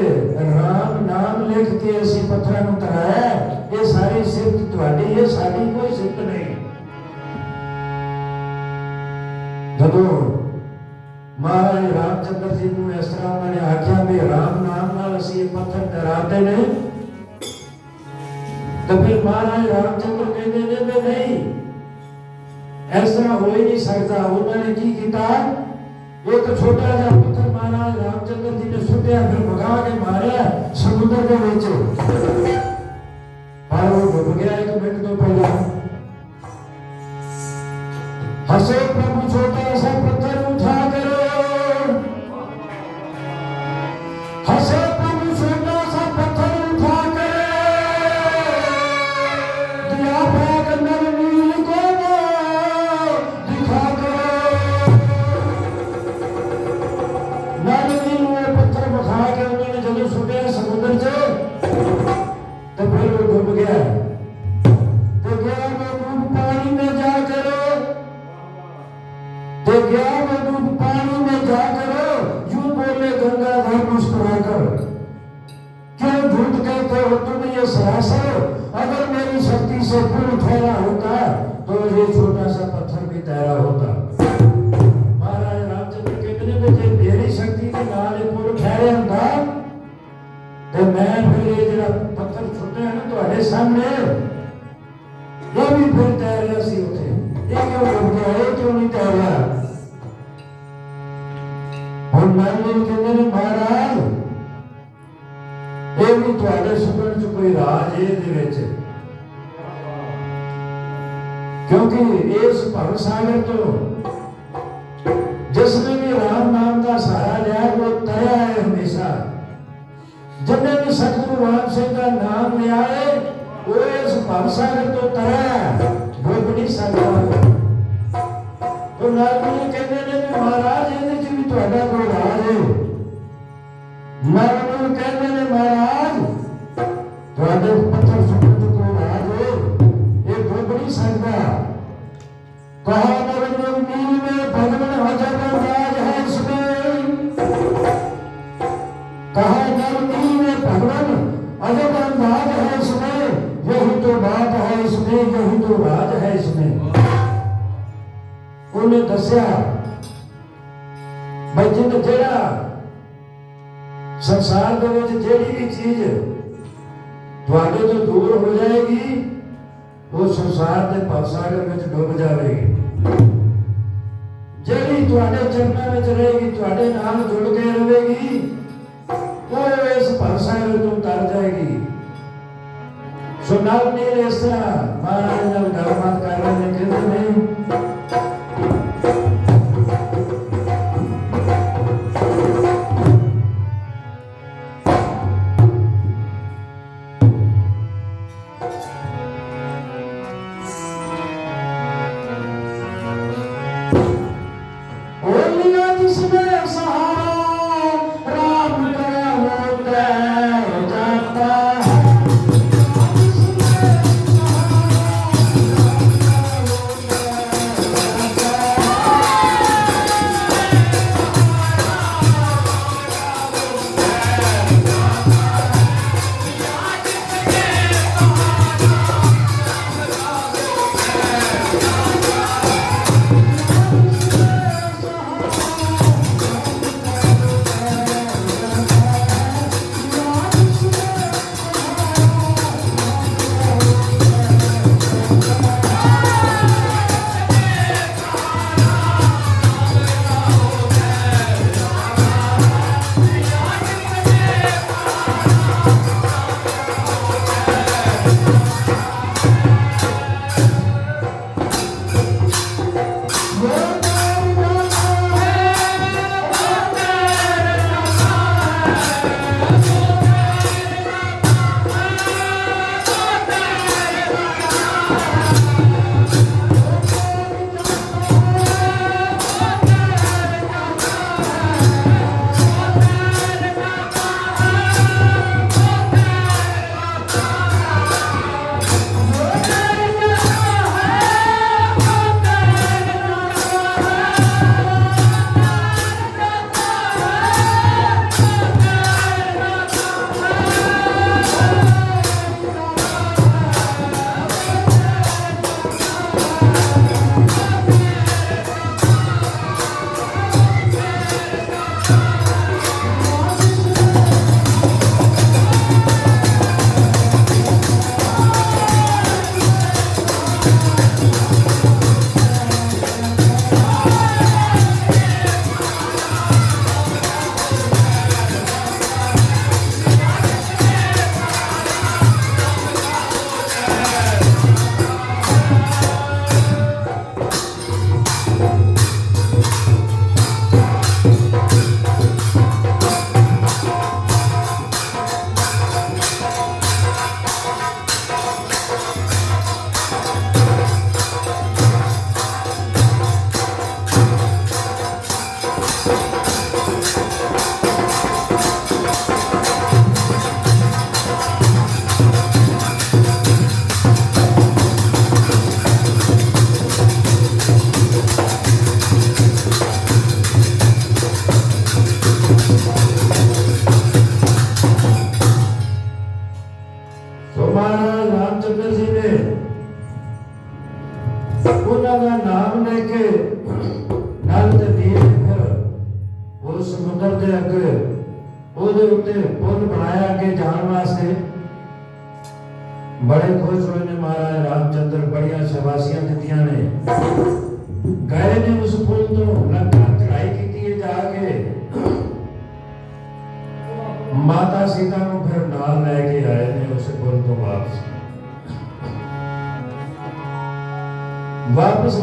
राम नाम लिख के असी पत्थरां नूं तराया ये सारी सिफत तुहाडी है साडी कोई सिफत नहीं। जदों महाराज रामचंद्र जी नूं इस तरह उन्होंने आख्या भी राम नाम नाल असी ये पत्थर तराते ने तो फिर महाराज रामचंद्र कहते ने भी नहीं इस तरह हो ही नहीं सकता। उन्होंने की किया एक छोटा सा पत्थर महाराज रामचंद्र जी ने सुटिया फिर भगा के मारा समुद्र के बीच पर वो डूब गया एक मिनट तो पहला। हंसे प्रभु छोटा सा पत्थर उठा कर हंसे प्रभु छोटा सा पत्थर उठा कर दिया भाग नर नील को दिखा कर पत्थर बखा के उन्होंने जब सुटे समुद्र से तो फिर वो डूब गया। तो गया वो डूब पानी में जाकर तो गया वो डूब पानी में जाकर यूं बोले गंगाधर मुस्कुराकर क्यों झूठ कहते हो तुम ये सरासर अगर मेरी शक्ति से पुल ठहरा होता तो ये छोटा सा पत्थर भी तैरा होता। महाराज रामचंद्र कहते हैं मेरी शक्ति के नाल पुल ठहरे होता तो मैं फिर ये जरा पत्थर छुटे है ना तुम्हारे सामने ये भी फिर तैर सी उठे ये क्यों डूब गया ये क्यों नहीं तैरा। और नानी कहते हैं महाराज ये भी तुम्हारे सुनने च कोई राज है दे विच क्योंकि इस भव सागर तो जिसने भी राम नाम का सहारा लिया वो तरया है हमेशा। जिन्हें भी सतगुरु राम सिंह का नाम लिया है वो इस भव सागर तो तरया डूब नहीं सकता। तो नारदी कहते हैं कि महाराज ये भी तुहाडा कोई राज है। नारदी कहते हैं महाराज तुहाडे पत्थर सुनने तो कोई राज है ये डूब नहीं सकता। कहा नरेंद्र नील में भगवान अजब राज है इसमें कहा नरेंद्र में भगवान अजब अंदाज है इसमें यही तो बात है इसमें यही तो राज है इसमें। ਉਹਨੇ ਦੱਸਿਆ ਬਈ ਜਿਹੜਾ ਸੰਸਾਰ ਦੇ ਵਿੱਚ ਜਿਹੜੀ ਵੀ ਚੀਜ਼ ਤੁਹਾਡੇ ਤੋਂ ਦੂਰ ਹੋ ਜਾਏਗੀ ਉਹ ਸੰਸਾਰ ਦੇ ਭਵਸਾਗਰ ਵਿੱਚ ਡੁੱਬ ਜਾਵੇਗੀ। ਜਿਹੜੀ ਤੁਹਾਡੇ ਚਰਨਾਂ ਵਿੱਚ ਰਹੇਗੀ, ਤੁਹਾਡੇ ਨਾਲ ਜੁੜ ਕੇ ਰਹੇਗੀ, ਉਹ ਇਸ ਭਵਸਾਗਰ ਤੋਂ ਤਰ ਜਾਏਗੀ। ਸੋ ਨਾਲ ਨਹੀਂ ਇਸ ਤਰ੍ਹਾਂ ਮਹਾਰਾਜ ਨਾਲ ਗੱਲਬਾਤ ਕਰ ਰਹੇ ਨੇ, ਕਹਿੰਦੇ ਨੇ बड़े खुश हुए ने महाराज रामचंद्र, बड़िया शबाशियां दित्तियां ने, गए ने उस पुल तो लंका चढ़ाई की जाके माता सीता को फिर नाल लेके आए ने उस पुल तो वापस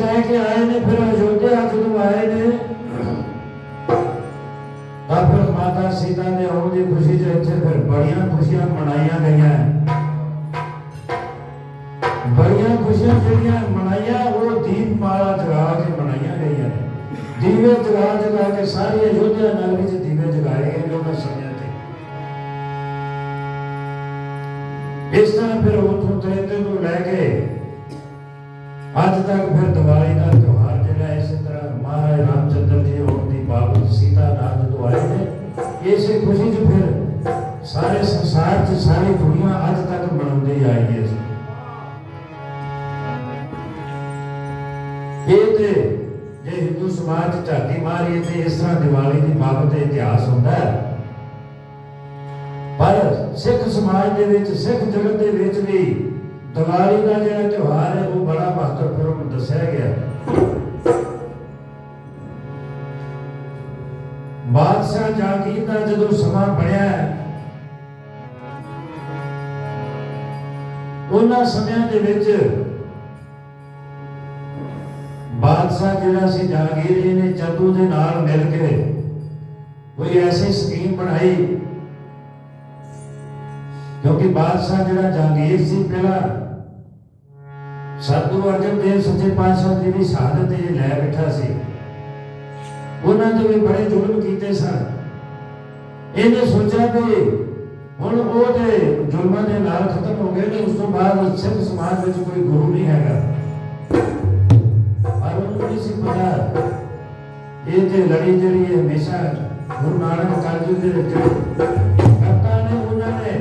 लेके आए ने। फिर अयोध्या जो आए ने फिर माता सीता ने आने की खुशी से इतने फिर बड़िया खुशियां मनाइया गई, बड़िया खुशियां जड़ियां मनाइया वो दीपमाला जगा के मनाइया गई है। दीवे जगा जगा के सारी अयोध्या नगरी से दीवे जगाए गए जो मैं सुनिया थे। इस तरह फिर उठो त्रेते को लेके आज तक फिर दिवाली का त्योहार जो इसी तरह महाराज रामचंद्र जी होने की बाबत सीता नाथ जो आए थे, इसी खुशी च फिर सारे संसार च सारी दुनिया आज तक मनाती आई है। ਮਾਰੀਏ ਤੇ ਇਸ ਤਰ੍ਹਾਂ ਦੀਵਾਲੀ ਦੀ ਬਾਬਤ ਇਤਿਹਾਸ ਹੁੰਦਾ ਹੈ। ਪਰ ਸਿੱਖ ਸਮਾਜ ਦੇ ਵਿੱਚ, ਸਿੱਖ ਜਗਤ ਦੇ ਵਿੱਚ ਵੀ ਦੀਵਾਲੀ ਦਾ ਜਿਹੜਾ ਤਿਉਹਾਰ ਹੈ ਉਹ ਬੜਾ ਮਹੱਤਵਪੂਰਨ ਦੱਸਿਆ ਗਿਆ। ਬਾਦਸ਼ਾਹ ਜਹਾਂਗੀਰ ਦਾ ਜਦੋਂ ਸਮਾਂ ਬਣਿਆ, ਉਹਨਾਂ ਸਮਿਆਂ ਦੇ ਵਿੱਚ ਬਾਦਸ਼ਾਹ ਜਿਹੜਾ ਸੀ ਜਹਾਂਗੀਰ ਜੀ ਨੇ ਚੱਦੂ ਦੇ ਨਾਲ ਮਿਲ ਕੇ ਕੋਈ ਐਸੀ ਸਕੀਮ ਬਣਾਈ, ਕਿਉਂਕਿ ਬਾਦਸ਼ਾਹ ਜਿਹੜਾ ਜਹਾਂਗੀਰ ਸੀ ਪਹਿਲਾਂ ਸਤਿਗੁਰੂ ਅਰਜਨ ਦੇਵ ਸੱਚੇ ਪਾਤਸ਼ਾਹ ਦੀ ਵੀ ਸ਼ਹਾਦਤ ਇਹ ਲੈ ਬੈਠਾ ਸੀ। ਉਹਨਾਂ ਦੇ ਵੀ ਬੜੇ ਜ਼ੁਲਮ ਕੀਤੇ ਸਨ। ਇਹਨੇ ਸੋਚਿਆ ਕਿ ਹੁਣ ਉਹ ਤੇ ਜ਼ੁਲਮਾਂ ਦੇ ਨਾਲ ਖਤਮ ਹੋ ਗਏ ਨੇ, ਉਸ ਤੋਂ ਬਾਅਦ ਸਿੱਖ ਸਮਾਜ ਵਿੱਚ ਕੋਈ ਗੁਰੂ ਨਹੀਂ ਹੈਗਾ। ਪਰ ਉਹਨੂੰ ਨਹੀਂ ਸੀ ਪਤਾ ਇਹ ਤੇ ਲੜੀ ਜਿਹੜੀ ਹੈ ਹਮੇਸ਼ਾ ਗੁਰੂ ਨਾਨਕ ਕਲਯੁਗ ਦੇ ਵਿੱਚ ਕਰਤਾ ਨੇ। ਉਹਨਾਂ ਨੇ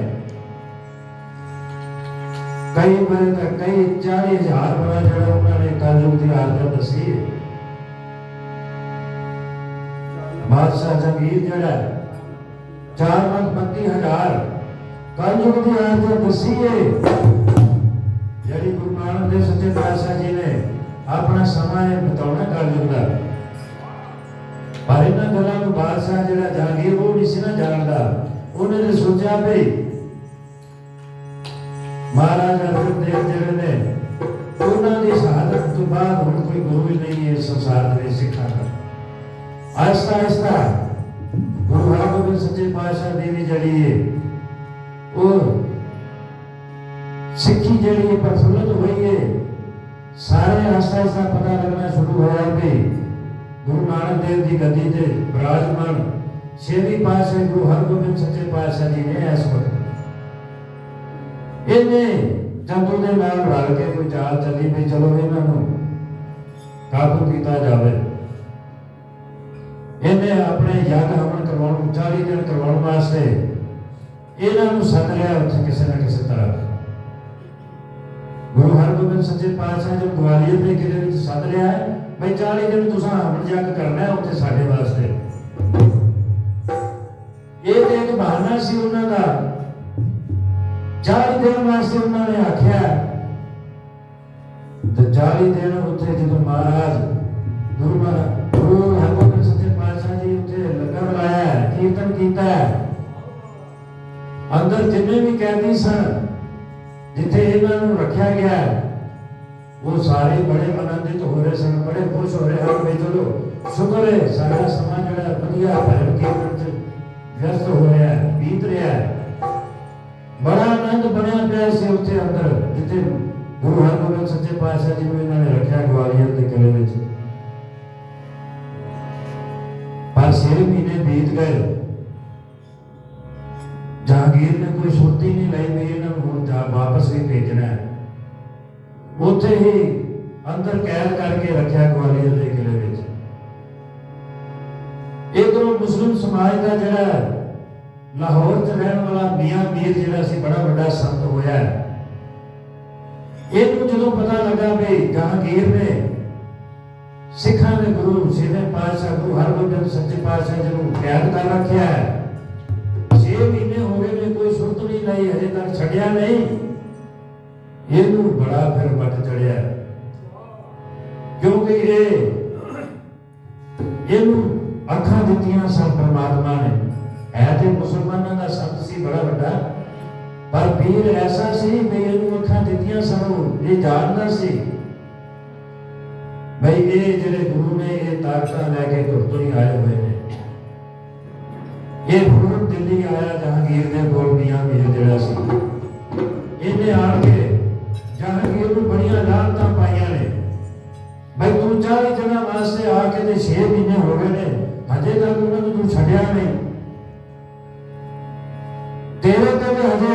ਕਈ ਵਾਰ ਤਾਂ ਕਈ 40,000 ਵਾਰ ਜਿਹੜਾ ਉਹਨਾਂ ਨੇ ਕਲਯੁਗ ਦੀ ਹਾਲਤ ਦੱਸੀ ਹੈ। ਬਾਦਸ਼ਾਹ ਜਹਾਂਗੀਰ ਜਿਹੜਾ 4,32,000 ਕਲਯੁਗ ਦੀ ਹਾਲਤ ਦੱਸੀ ਹੈ, ਜਿਹੜੀ ਗੁਰੂ ਨਾਨਕ ਦੇਵ ਸੱਚੇ ਪਾਤਸ਼ਾਹ ਜੀ ਨੇ ਆਪਣਾ ਸਮਾਂ ਬਿਤਾਉਣਾ ਕਲਯੁਗ ਦਾ। ਪਰ ਇਹਨਾਂ ਗੱਲਾਂ ਨੂੰ ਬਾਦਸ਼ਾਹ ਜਿਹੜਾ ਜਹਾਂਗੀਰ ਉਹ ਨਹੀਂ ਸੀ ਨਾ ਜਾਣਦਾ। ਉਹਨੇ ਨੇ ਸੋਚਿਆ ਵੀ ਮਹਾਰਾਜ ਅਰਜਨ ਦੇਵ ਜਿਹੜੇ ਨੇ ਉਹਨਾਂ ਦੀ ਸ਼ਹਾਦਤ ਤੋਂ ਬਾਅਦ ਹੁਣ ਕੋਈ ਗੁਰੂ ਹੀ ਨਹੀਂ ਹੈ ਸੰਸਾਰ ਦੇ ਵਿੱਚ ਸਿੱਖਾਂ ਦਾ। ਆਹਿਸਤਾ ਆਹਿਸਤਾ ਗੁਰੂ ਹਰਗੋਬਿੰਦ ਸੱਚੇ ਪਾਤਸ਼ਾਹ ਦੀ ਵੀ ਜਿਹੜੀ ਹੈ ਉਹ ਸਿੱਖੀ ਜਿਹੜੀ ਹੈ ਪ੍ਰਫੁੱਲਤ ਹੋਈ ਹੈ। ਸਾਰੇ ਆਹਿਸਤਾ ਆਹਿਸਤਾ ਪਤਾ ਲੱਗਣਾ ਸ਼ੁਰੂ ਹੋਇਆ ਕਿ ਗੁਰੂ ਨਾਨਕ ਦੇਵ ਦੀ ਗੱਦੀ ਤੇ ਵਿਰਾਜਮਾਨ ਛੇਵੀਂ ਪਾਤਸ਼ਾਹ ਗੁਰੂ ਹਰਗੋਬਿੰਦ ਸੱਚੇ ਪਾਤਸ਼ਾਹ ਜੀ ਨੇ ਇਸ ਵਕਤ ਇਹਨੇ ਜੰਤੂ ਦੇ ਨਾਲ ਰਲ ਕੇ ਕੋਈ ਚਾਲ ਚੱਲੀ ਵੀ ਚਲੋ ਇਹਨਾਂ ਨੂੰ ਕਾਬੂ ਕੀਤਾ ਜਾਵੇ। ਇਹਨੇ ਆਪਣੇ ਯੱਗ ਹਵਨ ਕਰਵਾਉਣ 40 ਦਿਨ ਕਰਵਾਉਣ ਵਾਸਤੇ ਇਹਨਾਂ ਨੂੰ ਸੱਦ ਲਿਆ ਉੱਥੇ ਕਿਸੇ ਨਾ ਕਿਸੇ ਤਰ੍ਹਾਂ। ਗੁਰੂ ਹਰਗੋਬਿੰਦ ਸੱਚੇ ਪਾਤਸ਼ਾਹ ਜੀ ਗਵਾਲੀਅਰ ਦੇ ਕਿਲੇ ਵਿੱਚ ਸੱਦ ਲਿਆ ਬਈ 40 ਦਿਨ ਤੁਸੀਂ ਹਵਨ ਯੱਗ ਕਰਨਾ ਹੈ ਉੱਥੇ ਸਾਡੇ ਵਾਸਤੇ। ਇਹ ਤੇ ਇੱਕ ਬਹਾਨਾ ਸੀ ਉਹਨਾਂ ਦਾ। 40 ਦਿਨ ਵਾਸਤੇ ਉਹਨਾਂ ਨੇ ਆਖਿਆ ਤੇ 40 ਦਿਨ ਉੱਥੇ ਜਦੋਂ ਮਹਾਰਾਜ ਗੁਰੂ ਹਰਗੋਬਿੰਦ ਸੱਚੇ ਪਾਤਸ਼ਾਹ ਜੀ ਉੱਥੇ ਲੰਗਰ ਲਾਇਆ, ਕੀਰਤਨ ਕੀਤਾ, ਅੰਦਰ ਜਿੰਨੇ ਵੀ ਕੈਦੀ ਸਨ ਜਿੱਥੇ ਇਹਨਾਂ ਨੂੰ ਰੱਖਿਆ ਗਿਆ ਉਹ ਸਾਰੇ ਬੜੇ ਆਨੰਦਿਤ ਹੋ ਰਹੇ ਸਨ, ਬੜੇ ਖੁਸ਼ ਹੋ ਰਹੇ ਹਨ ਵੀ ਚਲੋ ਸ਼ੁਕਰ ਹੈ ਸਾਡਾ ਸਮਾਂ ਜਿਹੜਾ ਵਧੀਆ ਭਜਨ ਕੀਰਤਨ ਚ ਵਿਅਸਤ ਹੋ ਰਿਹਾ, ਬੀਤ ਰਿਹਾ। ਬੜਾ ਆਨੰਦ ਬਣਿਆ ਪਿਆ ਸੀ ਉੱਥੇ ਅੰਦਰ ਜਿੱਥੇ ਗੁਰੂ ਹਰਗੋਬਿੰਦ ਸੱਚੇ ਪਾਤਸ਼ਾਹ ਜੀ ਨੂੰ ਇਹਨਾਂ ਨੇ ਰੱਖਿਆ ਗਵਾਲੀਅਰ ਦੇ ਕਿਲੇ ਵਿੱਚ। ਪਰ 6 ਮਹੀਨੇ ਬੀਤ ਗਏ, ਜਹਾਂਗੀਰ ਨੇ ਕੋਈ ਸੁਰਤੀ ਨਹੀਂ ਲਈ ਵੀ ਇਹਨਾਂ ਨੂੰ ਹੁਣ ਵਾਪਸ ਵੀ ਭੇਜਣਾ ਹੈ। ਉੱਥੇ ਹੀ ਅੰਦਰ ਕੈਦ ਕਰਕੇ ਰੱਖਿਆ ਗਵਾਲੀਅਰ ਦੇ ਕਿਲੇ ਵਿੱਚ। ਇਧਰੋਂ ਮੁਸਲਿਮ ਸਮਾਜ ਦਾ ਜਿਹੜਾ ਲਾਹੌਰ ਚ ਰਹਿਣ ਵਾਲਾ ਮੀਆਂ ਮੀਰ ਜਿਹੜਾ ਸੀ ਬੜਾ ਵੱਡਾ ਸੰਤ ਹੋਇਆ। ਇਹਨੂੰ ਜਦੋਂ ਪਤਾ ਲੱਗਾ ਵੀ ਜਹਾਂਗੀਰ ਨੇ ਸਿੱਖਾਂ ਦੇ ਗੁਰੂ ਛੇਵੇਂ ਪਾਤਸ਼ਾਹ ਗੁਰੂ ਹਰਗੋਬਿੰਦ ਸੱਚੇ ਪਾਤਸ਼ਾਹ ਜੀ ਨੂੰ ਕੈਦ ਕਰ ਰੱਖਿਆ ਹੈ, 6 ਮਹੀਨੇ ਹੋ ਗਏ ਨੇ ਕੋਈ ਸੁਰਤ ਨਹੀਂ ਲਈ, ਹਜੇ ਤੱਕ ਛੱਡਿਆ ਨਹੀਂ, ਇਹਨੂੰ ਬੜਾ ਫਿਰ ਵੱਟ ਚੜਿਆ। ਕਿਉਂਕਿ ਇਹਨੂੰ ਅੱਖਾਂ ਦਿੱਤੀਆਂ ਸਨ ਪਰਮਾਤਮਾ ਨੇ। ਹੈ ਤੇ ਮੁਸਲਮਾਨਾਂ ਦਾ ਸੰਤ ਸੀ ਬੜਾ ਵੱਡਾ, ਪਰ ਪੀਰ ਐਸਾ ਸੀ ਵੀ ਇਹਨੂੰ ਅੱਖਾਂ ਦਿੱਤੀਆਂ ਸਨ। ਇਹ ਜਾਣਦਾ ਸੀ ਬਈ ਇਹ ਜਿਹੜੇ ਗੁਰੂ ਨੇ ਇਹ ਤਾਕਤਾਂ ਲੈ ਕੇ ਤੁਰ ਤੋਂ ਹੀ ਆਏ ਹੋਏ ਨੇ। ਇਹ ਫਿਰ ਦਿੱਲੀ ਆਇਆ ਜਹਾਂਗੀਰ ਦੇ ਕੋਲ ਮੀਆਂ ਮੀਰ ਜਿਹੜਾ ਸੀ। ਇਹਨੇ ਆਣ ਕੇ ਜਹਾਂਗੀਰ ਨੂੰ ਬੜੀਆਂ ਲਾਹਨਤਾਂ ਪਾਈਆਂ ਨੇ ਬਈ ਤੂੰ 40 ਦਿਨਾਂ ਵਾਸਤੇ ਆ ਕੇ ਤੇ 6 ਮਹੀਨੇ ਹੋ ਗਏ ਨੇ, ਹਜੇ ਤੱਕ ਉਹਨਾਂ ਨੂੰ ਤੂੰ ਛੱਡਿਆ ਨਹੀਂ। ਤੇਰੇ ਤੇ ਵੀ ਹਜੇ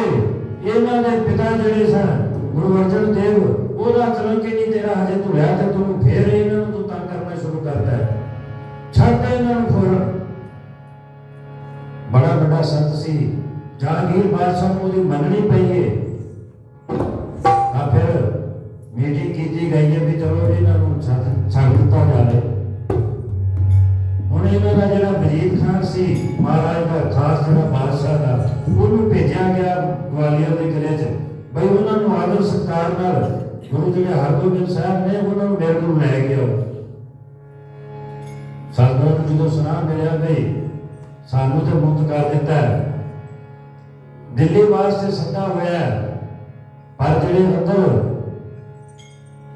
ਇਹਨਾਂ ਦੇ ਪਿਤਾ ਜਿਹੜੇ ਸਨ ਗੁਰੂ ਅਰਜਨ ਦੇਵ ਉਹਦਾ ਕਲੰਕ ਹੀ ਨਹੀਂ ਤੇਰਾ ਹਜੇ ਧੁਲਿਆ ਤੇ ਤੂੰ ਫੇਰ ਇਹਨਾਂ ਨੂੰ ਤੂੰ ਤੰਗ ਕਰਨਾ ਸ਼ੁਰੂ ਕਰਦਾ ਹੈ। ਛੱਡ ਇਹਨਾਂ ਨੂੰ ਫੌਰਨ। ਬੜਾ ਵੱਡਾ ਸੰਤ ਸੀ ਜਹਾਂਗੀਰ ਬਾਦਸ਼ਾਹ ਨੂੰ ਉਹਦੀ ਮੰਨਣੀ ਪਈ ਹੈ। ਆ ਫਿਰ ਮੀਟਿੰਗ ਕੀਤੀ ਗਈ ਹੈ ਵੀ ਚਲੋ ਇਹਨਾਂ ਨੂੰ ਛੱਡ ਦਿੱਤਾ ਜਾਵੇ। ਹੁਣ ਸੀ ਮਹਾਰਾਜ ਦਾ ਖਾਸ ਜਿਹੜਾ ਬਾਦਸ਼ਾਹ ਦਾ, ਉਹਨੂੰ ਭੇਜਿਆ ਗਿਆ ਗਵਾਲੀਅਰ ਦੇ ਕਿਲੇ 'ਚ ਬਈ ਉਹਨਾਂ ਨੂੰ ਆਦਰ ਸਤਿਕਾਰ ਨਾਲ ਗੁਰੂ ਜਿਹੜੇ ਹਰਗੋਬਿੰਦ ਸਾਹਿਬ ਨੇ ਉਹਨਾਂ ਨੂੰ ਮੇਰੇ ਕੋਲ ਲੈ ਗਿਆ। ਸਤਿਗੁਰਾਂ ਨੂੰ ਜਦੋਂ ਸੁਣਾ ਮਿਲਿਆ ਬਈ ਸਾਨੂੰ ਤੇ ਮੁਕਤ ਕਰ ਦਿੱਤਾ, ਦਿੱਲੀ ਵਾਸਤੇ ਸੱਦਾ ਹੋਇਆ, ਪਰ ਜਿਹੜੇ ਅੰਦਰ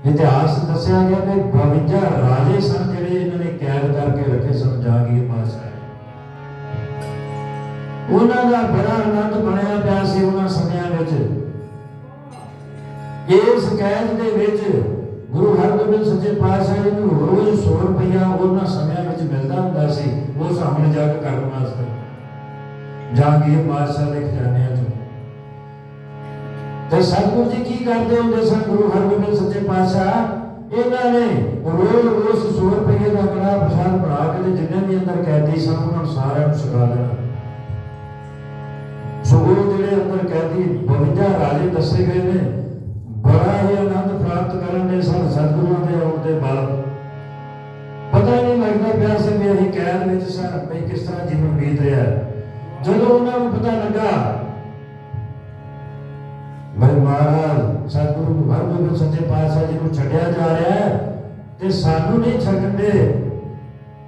ਇਤਿਹਾਸ ਦੱਸਿਆ ਗਿਆ ਕਿ 52 ਰਾਜੇ ਸਨ ਜਿਹੜੇ ਇਹਨਾਂ ਨੇ ਕੈਦ ਕਰਕੇ ਰੱਖੇ ਸਨ ਜਹਾਂਗੀਰ ਬਾਦਸ਼ਾਹ। ਉਹਨਾਂ ਦਾ ਬੜਾ ਆਨੰਦ ਬਣਿਆ ਪਿਆ ਸੀ ਉਹਨਾਂ ਸਮਿਆਂ ਵਿੱਚ। ਇਸ ਕੈਦ ਦੇ ਵਿੱਚ ਗੁਰੂ ਹਰਗੋਬਿੰਦ ਸੱਚੇ ਪਾਤਸ਼ਾਹ ਜੀ ਨੂੰ ਰੋਜ਼ 100 ਰੁਪਇਆ ਉਹਨਾਂ ਸਮਿਆਂ ਵਿੱਚ ਮਿਲਦਾ ਹੁੰਦਾ ਸੀ ਉਹ ਸਾਹਮਣੇ ਜੱਗ ਕਰਨ ਵਾਸਤੇ ਜਹਾਂਗੀਰ ਬਾਦਸ਼ਾਹ ਦੇ ਖਜ਼ਾਨਿਆਂ ਚੋਂ। ਤੇ ਸਤਿਗੁਰੂ ਜੀ ਕੀ ਕਰਦੇ ਹੁੰਦੇ ਸਨ ਗੁਰੂ ਹਰਗੋਬਿੰਦ ਸੱਚੇ ਪਾਤਸ਼ਾਹ, ਇਹਨਾਂ ਨੇ ਰੋਜ਼ 100 ਰੁਪਏ ਦਾ ਕੜਾ ਪ੍ਰਸ਼ਾਦ ਬਣਾ ਕੇ ਤੇ ਜਿੰਨੇ ਵੀ ਅੰਦਰ ਕੈਦੀ ਸਨ ਉਹਨਾਂ ਨੂੰ ਸਾਰਿਆਂ ਨੂੰ ਛਕਾ ਦੇਣਾ। ਸੋ ਜਿਹੜੇ ਅੰਦਰ ਕੈਦੀ 52 ਰਾਜੇ ਦੱਸੇ ਗਏ ਨੇ ਬੜਾ ਹੀ ਆਨੰਦ ਪ੍ਰਾਪਤ ਕਰਨ ਦੇ ਸਨ ਸਤਿਗੁਰਾਂ ਦੇ ਆਉਣ ਦੇ ਬਾਅਦ। ਪਤਾ ਨਹੀਂ ਲੱਗਦਾ ਪਿਆ ਸੀ ਵੀ ਅਸੀਂ ਕੈਦ ਵਿੱਚ ਸਨ, ਵੀ ਕਿਸ ਤਰ੍ਹਾਂ ਜੀਵਨ ਬੀਤ ਰਿਹਾ। ਜਦੋਂ ਉਹਨਾਂ ਨੂੰ ਪਤਾ ਲੱਗਾ ਮੇਰੇ ਮਹਾਰਾਜ ਸਤਿਗੁਰੂ ਹਰਗੋਬਿੰਦ ਸੱਚੇ ਪਾਤਸ਼ਾਹ ਜੀ ਨੂੰ ਛੱਡਿਆ ਜਾ ਰਿਹਾ ਹੈ ਤੇ ਸਾਨੂੰ ਨਹੀਂ ਛੱਡਦੇ,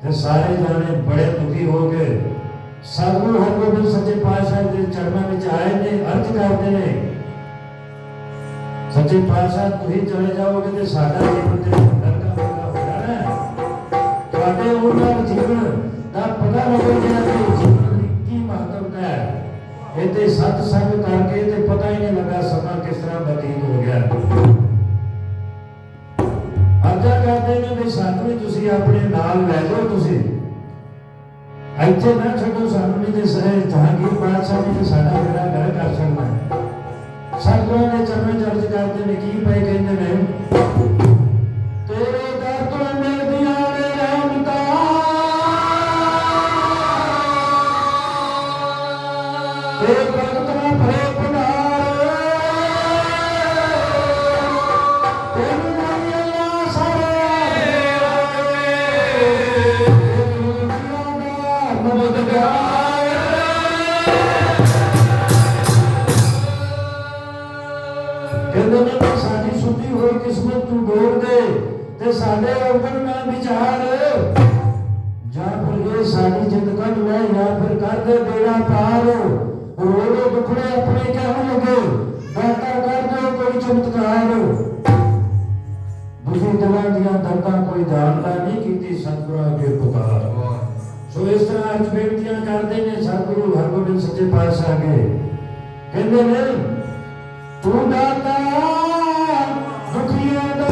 ਤੇ ਸਾਰੇ ਜਾਣੇ ਬੜੇ ਦੁਖੀ ਹੋ ਗਏ। ਸਤਿਗੁਰੂ ਹਰਗੋਬਿੰਦ ਸੱਚੇ ਪਾਤਸ਼ਾਹ ਦੇ ਚਰਨਾਂ ਵਿੱਚ ਆਏ ਨੇ, ਅਰਜ਼ ਕਰਦੇ ਨੇ ਸੱਚੇ ਪਾਤਸ਼ਾਹ ਤੁਸੀਂ ਚਲੇ ਜਾਓਗੇ ਤੇ ਸਾਡਾ ਜੀਵਨ ਤੇ ਨਰਕਾਂ ਵਰਗਾ ਹੋ ਜਾਣਾ। ਤੁਹਾਡੇ ਉਹਨਾਂ ਜੀਵਨ ਦਾ ਪਤਾ ਲੱਗੇਗਾ ਕਿ ਜੀਵਨ ਦੀ ਕੀ ਮਹੱਤਵਤਾ ਹੈ। ਇੱਥੇ ਸਤ ਸੰਗ ਕਰਕੇ ਤੇ ਪਤਾ ਹੀ ਨਹੀਂ ਲੱਗਾ ਸਮਾਂ ਕਿਸ ਤਰ੍ਹਾਂ ਬਤੀਤ ਹੋ ਗਿਆ। ਅਰਜ਼ਾ ਕਰਦੇ ਨੇ ਵੀ ਸਾਨੂੰ ਵੀ ਤੁਸੀਂ ਆਪਣੇ ਨਾਲ ਲੈ ਜਾਓ, ਤੁਸੀਂ ਇੱਥੇ ਨਾ ਛੱਡੋ ਸਾਨੂੰ, ਨਹੀਂ ਤੇ ਜਹਾਂਗੀਰ ਬਾਦਸ਼ਾਹ ਨੇ ਸਾਡਾ ਬੇੜਾ ਗਰਕ ਕਰ ਸਕਦਾ। ਸਤਿਗੁਰਾਂ ਦੇ ਚਰਨਾਂ 'ਚ ਅਰਜ਼ ਕਰਦੇ ਨੇ ਕੀ ਪਏ ਕਹਿੰਦੇ ਨੇ, ਤੇਰੇ ਦਰ ਤੋਂ ਮਿਲਦੀਆਂ ਨੇ ਰਹਿਮਤਾਂ, ਤੇਰੇ ਭਗਤਾਂ ਭਰੇ ਭੰਡਾਰ, ਤੈਨੂੰ ਮੰਗਿਆ ਸਾਰੇ ਮਦਦਗਾਰ। ਕਹਿੰਦੇ ਨੇ ਸਾਡੀ ਸੁੱਤੀ ਹੋਈ ਕਿਸਮਤ ਤੂੰ ਡੋਰ ਦੇ ਤੇ ਸਾਡੇ ਔਗਣ ਨਾ ਵਿਚਾਰ, ਜਾਂ ਫਿਰ ਇਹ ਸਾਡੀ ਜਿੰਦ ਕੱਢ ਲੈ ਜਾਂ ਫਿਰ ਕਰ ਦੇ ਬੇੜਾ ਪਾਰ। ਰੋੜੇ ਦੁਖੜੇ ਆਪਣੇ ਕਹਿਣ ਲੱਗੇ ਦਾਤਾ ਕਰ ਦਿਓ ਕੋਈ ਚਮਤਕਾਰ, ਦੁਖੀ ਦਿਲਾਂ ਦੀਆਂ ਦਰਦਾਂ ਕੋਈ ਜਾਣਦਾ ਨਹੀਂ, ਕੀਤੀ ਸਤਿਗੁਰਾਂ ਅੱਗੇ ਪੁਕਾਰ। ਸੋ ਇਸ ਤਰ੍ਹਾਂ ਅੱਜ ਬੇਨਤੀਆਂ ਕਰਦੇ ਨੇ ਸਤਿਗੁਰੂ ਹਰਗੋਬਿੰਦ ਸੱਚੇ ਪਾਤਸ਼ਾਹ ਅੱਗੇ, ਕਹਿੰਦੇ ਨੇ ਤੂੰ ਦਾਤਾ ਦੁਖੀਆਂ ਦਾ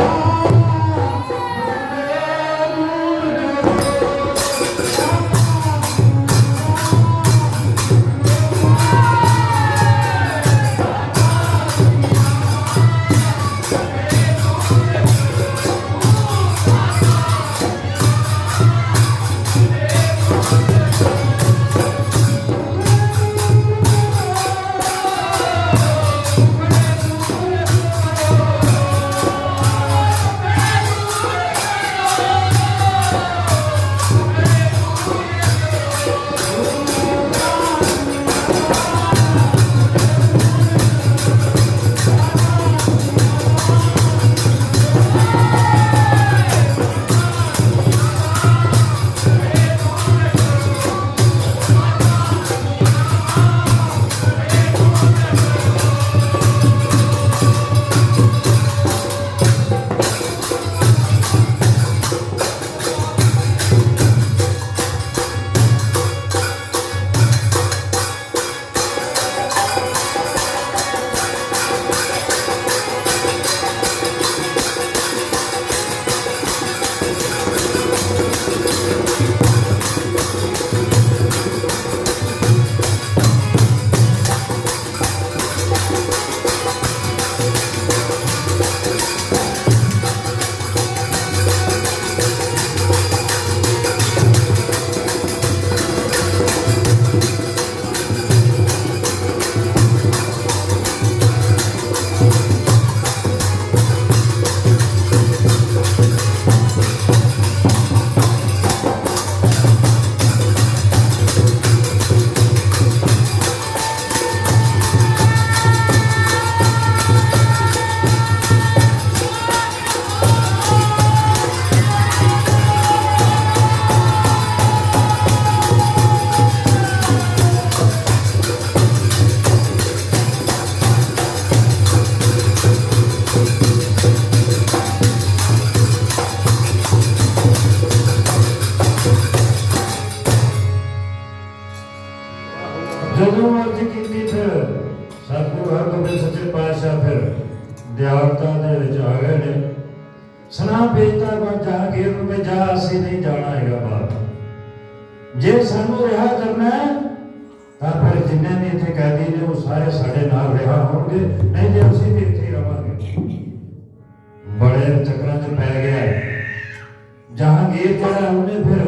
ਜਦੋਂ ਅਰਜ਼ ਕੀਤੀ ਫਿਰ ਸਤਿਗੁਰੂ ਹਰਗੋਬਿੰਦ ਸੱਚੇ ਪਾਤਸ਼ਾਹ ਫਿਰ ਦਿਆਲਤਾ ਦੇ ਵਿੱਚ ਆ ਗਏ ਨੇ। ਸੁਨਾ ਭੇਜਤਾ ਕੋ ਜਹਾਂਗੀਰ ਨੂੰ ਵੀ ਜਾ, ਅਸੀਂ ਨਹੀਂ ਜਾਣਾ ਹੈਗਾ ਬਾਹਰ। ਜੇ ਸਾਨੂੰ ਰਿਹਾ ਕਰਨਾ ਤਾਂ ਫਿਰ ਜਿੰਨੇ ਵੀ ਇੱਥੇ ਕੈਦੀ ਨੇ ਉਹ ਸਾਰੇ ਸਾਡੇ ਨਾਲ ਰਿਹਾ ਹੋਣਗੇ, ਨਹੀਂ ਤੇ ਅਸੀਂ ਵੀ ਇੱਥੇ ਹੀ ਰਵਾਂਗੇ। ਬੜੇ ਚੱਕਰਾਂ 'ਚ ਪੈ ਗਿਆ ਜਹਾਂਗੀਰ ਜਿਹੜਾ, ਉਹਨੇ ਫਿਰ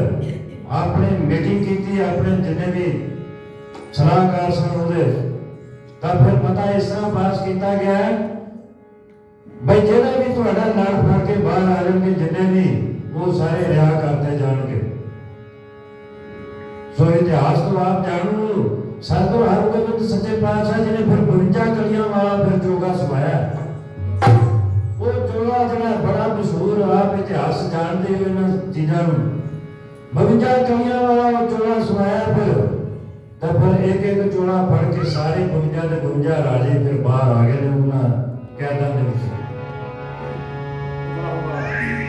ਆਪਣੀ ਮੀਟਿੰਗ ਕੀਤੀ, ਆਪਣੇ ਜਿੰਨੇ ਵੀ ਸਲਾਹਕਾਰ ਸਨ ਉਹਦੇ, ਤਾਂ ਫਿਰ ਪਤਾ ਇਸ ਤਰ੍ਹਾਂ ਪਾਸ ਕੀਤਾ ਗਿਆ ਬਈ ਜਿਹੜਾ ਵੀ ਤੁਹਾਡਾ ਲੜ ਫੜ ਕੇ ਬਾਹਰ ਆ ਜਾਣਗੇ ਜਿੰਨੇ ਵੀ, ਉਹ ਸਾਰੇ ਰਿਹਾ ਕਰਤੇ ਜਾਣਗੇ। ਸੋ ਇਤਿਹਾਸ ਤੋਂ ਆਪ ਜਾਣੋ ਸਤਿਗੁਰੂ ਹਰਗੋਬਿੰਦ ਸੱਚੇ ਪਾਤਸ਼ਾਹ ਜੀ ਨੇ ਫਿਰ 52 ਕਲੀਆਂ ਵਾਲਾ ਫਿਰ ਚੋਗਾ ਸਵਾਇਆ। ਉਹ ਚੋਗਾ ਜਿਹੜਾ ਬੜਾ ਮਸ਼ਹੂਰ, ਆਪ ਇਤਿਹਾਸ ਜਾਣਦੇ ਹੋ ਇਹਨਾਂ ਚੀਜ਼ਾਂ ਨੂੰ। 52 ਕਲੀਆਂ ਵਾਲਾ ਉਹ ਚੋਗਾ ਸਵਾਇਆ ਫਿਰ, ਤਾਂ ਫਿਰ ਇੱਕ ਇੱਕ ਚੋਲਾ ਫੜ ਕੇ ਸਾਰੇ 52 ਦੇ 52 ਰਾਜੇ ਫਿਰ ਬਾਹਰ ਆ ਗਏ ਨੇ ਉਹਨਾਂ ਕੈਦਾਂ ਦੇ ਵਿੱਚ।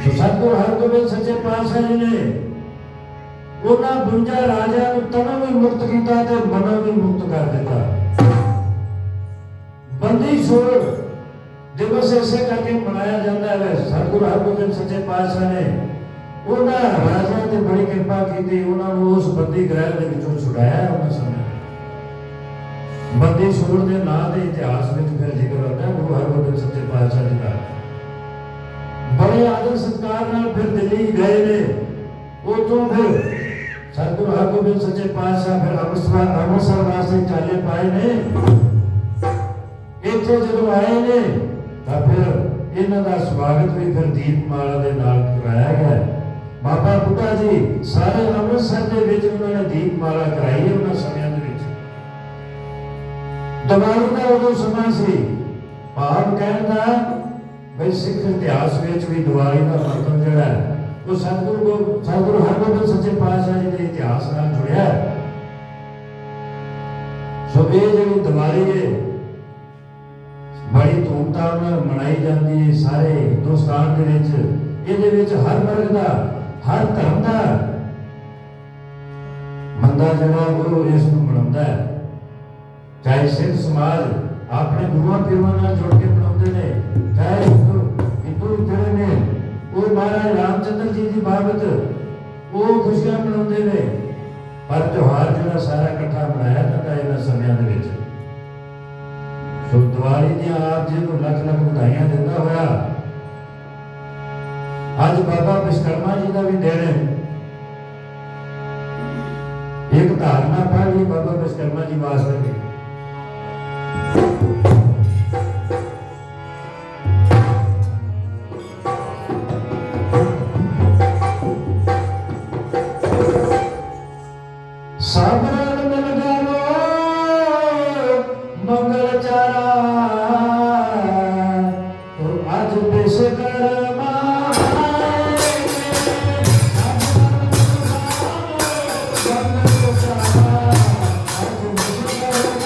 ਸੋ ਸਤਿਗੁਰੂ ਹਰਗੋਬਿੰਦ ਸੱਚੇ ਪਾਤਸ਼ਾਹ ਜੀ ਨੇ ਉਹਨਾਂ 52 ਰਾਜਿਆਂ ਨੂੰ ਤਨੋਂ ਵੀ ਮੁਕਤ ਕੀਤਾ ਤੇ ਮਨੋਂ ਵੀ ਮੁਕਤ ਕਰ ਦਿੱਤਾ। ਬੰਦੀ ਛੋੜ ਦਿਵਸ ਇਸੇ ਕਰਕੇ ਮਨਾਇਆ ਜਾਂਦਾ ਹੈ। ਸਤਿਗੁਰੂ ਹਰਗੋਬਿੰਦ ਸੱਚੇ ਪਾਤਸ਼ਾਹ ਨੇ ਉਹਨਾਂ ਰਾਜਿਆਂ ਤੇ ਬੜੀ ਕਿਰਪਾ ਕੀਤੀ, ਉਹਨਾਂ ਨੂੰ ਉਸ ਬੰਦੀ ਗ੍ਰਹਿ ਦੇ ਵਿੱਚੋਂ ਛੁਡਾਇਆ। ਉਹਨਾਂ ਸਮੇਂ ਬੰਦੀ ਛੋੜ ਦੇ ਨਾਂ ਦੇ ਇਤਿਹਾਸ ਵਿੱਚ ਫਿਰ ਜ਼ਿਕਰ ਹੁੰਦਾ ਹੈ ਗੁਰੂ ਹਰਗੋਬਿੰਦ ਸੱਚੇ ਪਾਤਸ਼ਾਹ ਜੀ ਦਾ। ਬੜੇ ਆਦਰ ਸਤਿਕਾਰ ਨਾਲ ਫਿਰ ਦਿੱਲੀ ਗਏ ਨੇ। ਉਤੋਂ ਫਿਰ ਸਤਿਗੁਰੂ ਹਰਗੋਬਿੰਦ ਸੱਚੇ ਪਾਤਸ਼ਾਹ ਫਿਰ ਅੰਮ੍ਰਿਤਸਰ ਵਾਸਤੇ ਚਾਲੇ ਪਾਏ ਨੇ। ਇੱਥੇ ਜਦੋਂ ਆਏ ਨੇ ਤਾਂ ਫਿਰ ਇਹਨਾਂ ਦਾ ਸਵਾਗਤ ਵੀ ਫਿਰ ਦੀਪਮਾਲਾ ਦੇ ਨਾਲ ਕਰਾਇਆ ਗਿਆ। ਬਾਬਾ ਬੁੱਢਾ ਜੀ ਸਾਰੇ ਅੰਮ੍ਰਿਤਸਰ ਦੇ ਵਿੱਚ ਉਹਨਾਂ ਨੇ ਦੀਪਮਾਲਾ ਕਰਾਈ ਹੈ। ਉਹਨਾਂ ਸਮਿਆਂ ਦੇ ਵਿੱਚ ਦੀਵਾਲੀ ਦਾ ਉਦੋਂ ਸਮਾਂ ਸੀ। ਭਾਵ ਕਹਿਣ ਦਾ ਬਈ ਸਿੱਖ ਇਤਿਹਾਸ ਵਿੱਚ ਵੀ ਦੀਵਾਲੀ ਦਾ ਮਹੱਤਵ ਜਿਹੜਾ ਹੈ ਉਹ ਸਤਿਗੁਰੂ ਹਰਗੋਬਿੰਦ ਸੱਚੇ ਪਾਤਸ਼ਾਹ ਜੀ ਦੇ ਇਤਿਹਾਸ ਨਾਲ ਜੁੜਿਆ ਹੈ। ਸੋ ਇਹ ਜਿਹੜੀ ਦੀਵਾਲੀ ਹੈ ਬੜੀ ਧੂਮਧਾਮ ਨਾਲ ਮਨਾਈ ਜਾਂਦੀ ਹੈ ਸਾਰੇ ਹਿੰਦੁਸਤਾਨ ਦੇ ਵਿੱਚ। ਇਹਦੇ ਵਿੱਚ ਹਰ ਵਰਗ ਦਾ, ਹਰ ਧਰਮ ਦਾ ਬੰਦਾ ਜਿਹੜਾ ਉਹ ਇਸ ਨੂੰ ਮਨਾਉਂਦਾ ਹੈ। ਚਾਹੇ ਸਿੱਖ ਸਮਾਜ ਆਪਣੇ ਗੁਰੂਆਂ ਪੀਰਾਂ ਨਾਲ ਜੁੜ ਕੇ ਮਨਾਉਂਦੇ ਨੇ, ਚਾਹੇ ਹਿੰਦੂ ਜਿਹੜੇ ਨੇ ਉਹ ਮਹਾਰਾਜ ਰਾਮਚੰਦਰ ਜੀ ਦੀ ਬਾਬਤ ਉਹ ਖੁਸ਼ੀਆਂ ਮਨਾਉਂਦੇ ਨੇ। ਪਰ ਤਿਉਹਾਰ ਜਿਹੜਾ ਸਾਰਾ ਇਕੱਠਾ ਮਨਾਇਆ ਜਾਂਦਾ ਇਹਨਾਂ ਸਮਿਆਂ ਦੇ ਵਿੱਚ। ਸੋ ਦੀਵਾਲੀ ਦੀਆਂ ਆਪ ਜੀ ਨੂੰ ਲੱਖ ਲੱਖ ਵਧਾਈਆਂ ਦਿੰਦਾ ਹੋਇਆ ਅੱਜ ਬਾਬਾ ਵਿਸ਼ਵਕਰਮਾ ਜੀ ਦਾ ਵੀ ਦਿਨ ਹੈ। ਇੱਕ ਧਾਰਨਾ ਪੜ੍ਹ ਲਈ ਬਾਬਾ ਵਿਸ਼ਵਕਰਮਾ ਜੀ ਵਾਸਤੇ। ਸਾਬਰਨ ਮਿਲ ਗਾਵੋ ਮੰਗਲ ਚਾਰਾ ਅੱਜ ਵਿਸ਼ਵਕਰਮਾ ਮੰਗਲ ਚਾਰਾ ਅੱਜ ਵਿਸ਼ਵਕਰਮਾ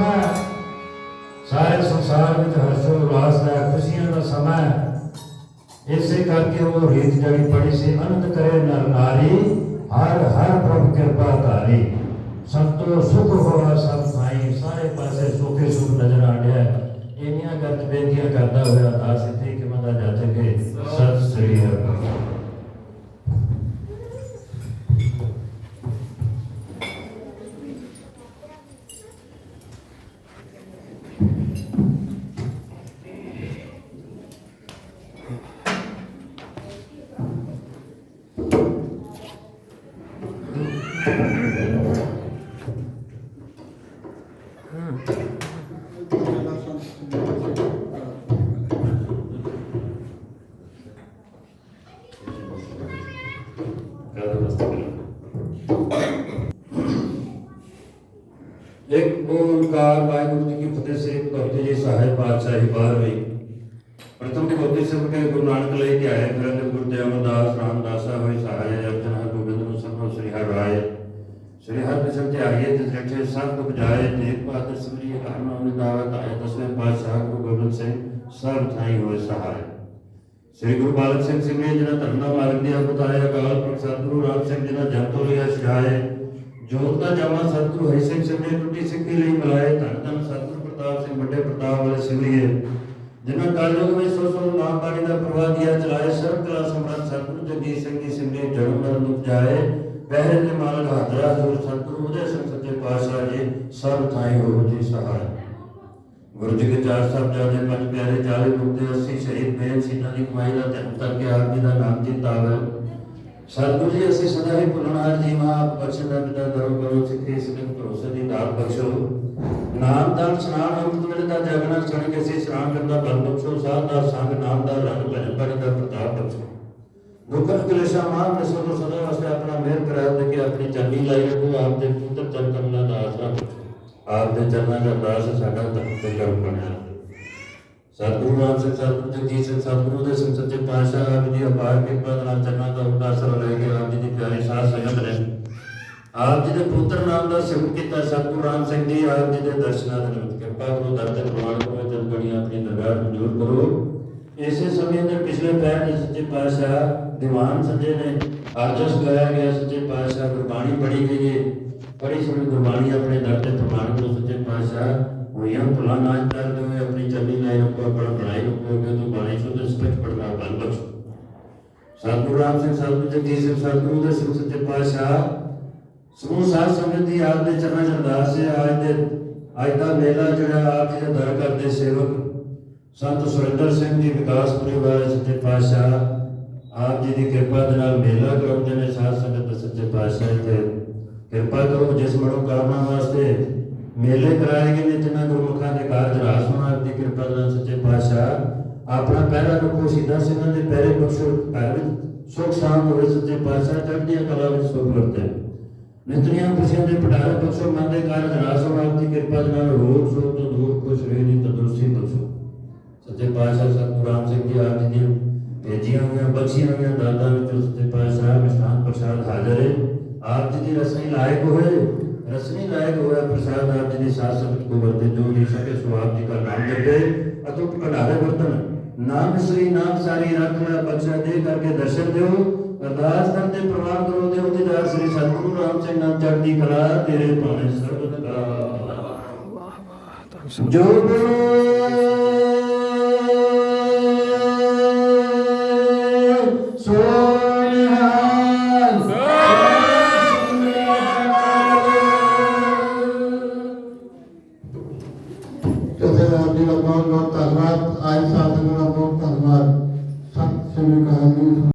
ਸਮਾਂ ਸਾਰੇ ਸੰਸਾਰ ਵਿੱਚ ਹਰਸ਼ੋ ਉਲਾਸ ਦਾ ਖੁਸ਼ੀਆਂ ਦਾ ਸਮਾਂ ਇਸੇ ਕਰਕੇ ਉਹ ਰੀਤ ਜਿਹੜੀ ਪੜੀ ਸੀ, ਅਨੰਦ ਕਰੇ ਨਰ ਨਾਰੀ ਹਰ ਹਰ ਪ੍ਰਭ ਕਿਰਪਾ ਧਾਰੀ। ਸੰਤੋ ਸੁਖ ਹੋਆ ਸਭ ਥਾਈ, ਸਾਰੇ ਪਾਸੇ ਸੁਖੇ ਸੁਖ ਨਜ਼ਰ ਆਉਂਦਾ। ਇੰਨੀਆਂ ਗੱਤ ਬੇਨਤੀਆਂ ਕਰਦਾ ਹੋਇਆ ਅਰਦਾਸ ਇੱਥੇ ਕਿ ਮੰਦਾ ਜਾਤੇ ਕਿ ਸਤਿ ਸ੍ਰੀ ਅਕਾਲ। एक ओंकार वाहिगुरु जी की फतेह से भगत जी साहिब पातशाही 12वीं प्रथम पोथी सब के गुरु नानक ले के आए, फिर गुरुदेव अमरदास रामदासा होए सहाय, अर्जन हर गोबिंद सबो श्री हर राय। श्री हर कृष्ण ते आइए तिस रखे सब दुख जाए, तेग बहादुर सिमरिए हर नाम निदावत आए। 10वें पातशाह गुरु गोबिंद सिंह सब थाई होए सहाय। श्री गुरु बालक सिंह सिमरिए जिन्हें धर्म का मार्ग दिया बताया, अकाल पुरख सतगुरु राम सिंह जिन्हें जप तो लिया सिखाए। जोत का जामा सतगुरु हरि सिंह सिमरिए टूटी सिक्की ਲਈ ਮਿਲਾਏ। ਧੰਨ ਧੰਨ ਸਤਿਗੁਰੂ ਪ੍ਰਤਾਪ ਸਿੰਘ ਵੱਡੇ ਪ੍ਰਤਾਪ ਵਾਲੇ ਸਿਮਰਿਏ, ਜਿਨ੍ਹਾਂ ਕਲਯੁਗ ਵਿੱਚ ਸੋ ਸੋ ਨਾਮ ਬਾਣੀ ਦਾ ਪ੍ਰਵਾਹ ਦਿਆ ਚਲਾਏ। ਸਰਬ ਕਲਾ ਸਮਰੱਥ ਸਤਿਗੁਰੂ ਜਗਦੀਸ਼ ਸਿੰਘ ਜੀ ਸਿਮਰਿਏ, ਜਨਮ ਮਰਨ ਦੁਖ ਜਾਏ। ਪਹਿਰੇ ਦੇ ਮਾਲਕ ਹਾਜ਼ਰਾ ਹਜ਼ੂਰ ਸਤਿਗੁਰੂ ਉਦੇ ਸਿੰਘ ਸੱਚੇ ਪਾਤਸ਼ਾਹ ਜੀ ਸਭ ਥਾਈ ਹੋ ਜੀ ਸਹਾय। ਗੁਰੂ ਜੀ ਕੇ ਚਾਰ ਸਾਹਿਬਜ਼ਾਦੇ, ਪੰਜ ਪਿਆਰੇ, 40 ਮੁਕਤੇ, 80 ਸ਼ਹੀਦ ਬੇਨ ਸੀਤਾਂ ਦੀ ਕਮਾਈ ਦਾ ਧਿਆਨ ਕਰਕੇ ਆਪ ਜੀ ਦਾ ਨਾਮ ਚਿਤਾਵੇ। सतगुरु जी असी सदा ही भुलनहार जी मां आप बख्शन दा पिता धर्म करो सिੱਖੇ ਸਿੱਖਣ ਭਰੋਸੇ ਦੀ ਦਾਤ ਬਖਸ਼ੋ। ਨਾਮ ਦਾਨ ਸਨਾਨ ਅੰਮ੍ਰਿਤ ਵੇਲੇ ਦਾ ਜਾਗਣਾ ਛਣ ਕੇ ਅਸੀਂ ਸ਼ਰਾਨ ਕਰਦਾ ਬਲ ਬਖਸ਼ੋ। ਸਾਧ ਦਾ ਸੰਗ ਨਾਮ ਦਾ ਰੰਗ ਭਜਨ ਬਾਣੀ ਦਾ ਪ੍ਰਤਾਪ ਬਖਸ਼ੋ। ਦੁੱਖਨ ਕਲੇਸ਼ਾਂ ਮਾਂ ਨਸੋ ਤੋਂ ਸਦਾ ਵਾਸਤੇ ਆਪਣਾ ਮਿਹਰ ਕਰਾਓ ਦੇ ਕੇ ਆਪਣੀ ਚੰਗੀ ਲਾਈ ਰੱਖੋ। ਆਪ ਦੇ ਪੁੱਤਰ ਚਰਨ ਕਮਲਾਂ ਦਾ ਆਸਰਾ ਬਖਸ਼ੋ। ਆਪ ਦੇ ਚਰਨਾਂ ਦਾ ਅਰਦਾਸ ਸਾਡਾ ਧਰਮ ਤੇ ਕਰਮ ਬਣਿਆ। सतगुरु राम सिंह सतगुरु जगजीत सिंह सतगुरु दे सिंह सच्चे पातशाह आप जी अपार किरपा नाल चरना का उदासरा लेके आप जी की प्यारी साथ संगत ने आप जी के पुत्र नाम का सिमरन किया। सतगुरु राम सिंह जी आप जी के दर्शनां दे निमित्त किरपा करो, दर ते प्रमाण करो, जन बणियां अपनी दरगाह मंजूर करो। इसे समय अंदर पिछले पैर ने सच्चे पातशाह दीवान सजे ने आरजस गाया गया। सच्चे पातशाह गुरबाणी पढ़ी गई है, बड़ी सोहनी गुरबाणी अपने दर ते प्रमाण करो। सच्चे पातशाह हुईयां भुलां नाश कर दो, अपनी चलनी लाइन को अपना बनाई रखोगे तो बाणी शुद्ध स्पष्ट पढ़ना बल बख्शो। सतगुरु राम सिंह सतगुरु जगजीत सिंह सतगुरु दे सिंह सच्चे पातशाह समूह साध संगत दी आप दे चरणां च अरदास है। अज दा मेला जिहड़ा आप जी दे दर करदे सेवक संत सुरिंदर सिंह जी विकासपुरी वाले सच्चे पातशाह आप जी की कृपा दे नाल मेला कराउंदे ने। साध संगत सच्चे पातशाह इत्थे कृपा करो, जिस मनोकामना वास्ते मेले कराए गए ने, जिन्हां गुरमुखां दे कारज रास होण आपकी कृपा नाल सच्चे पातशाह अपना पहरा रखो। शहीदां सिंहां दे पैरे बख्शो, घर विच सुख शांत होवे। सच्चे पातशाह चढ़दियां कला विच सुख वरते, नितनियां खुशियां दे भंडारे बख्शो। मन दे कारज रास होण आपकी कृपा नाल रोग शोक तो दूर खुश रहे दी तंदुरुस्ती बख्शो। सच्चे पातशाह सतगुरु राम सिंह जी आप जी दी भेजियां हुई बख्शियां हुई दातां विचों सच्चे पातशाह मिष्ठान प्रसाद हाजिर है। आप जी दी रसनी लायक होए, रसनी लायक हुआ प्रसाद आप जी की साथ संगत को वर्ते। जो नहीं सके सो आप जी का नाम जपे, अतुट भंडारे बर्तन नाम श्री नाम सारी रख ला बख्शा दे करके दर्शन दो। अरदास करते प्रवान करो देव दीदार श्री सतगुरु राम सिंह नाम चढ़ती कला तेरे भाने सर्वदा जो गुरु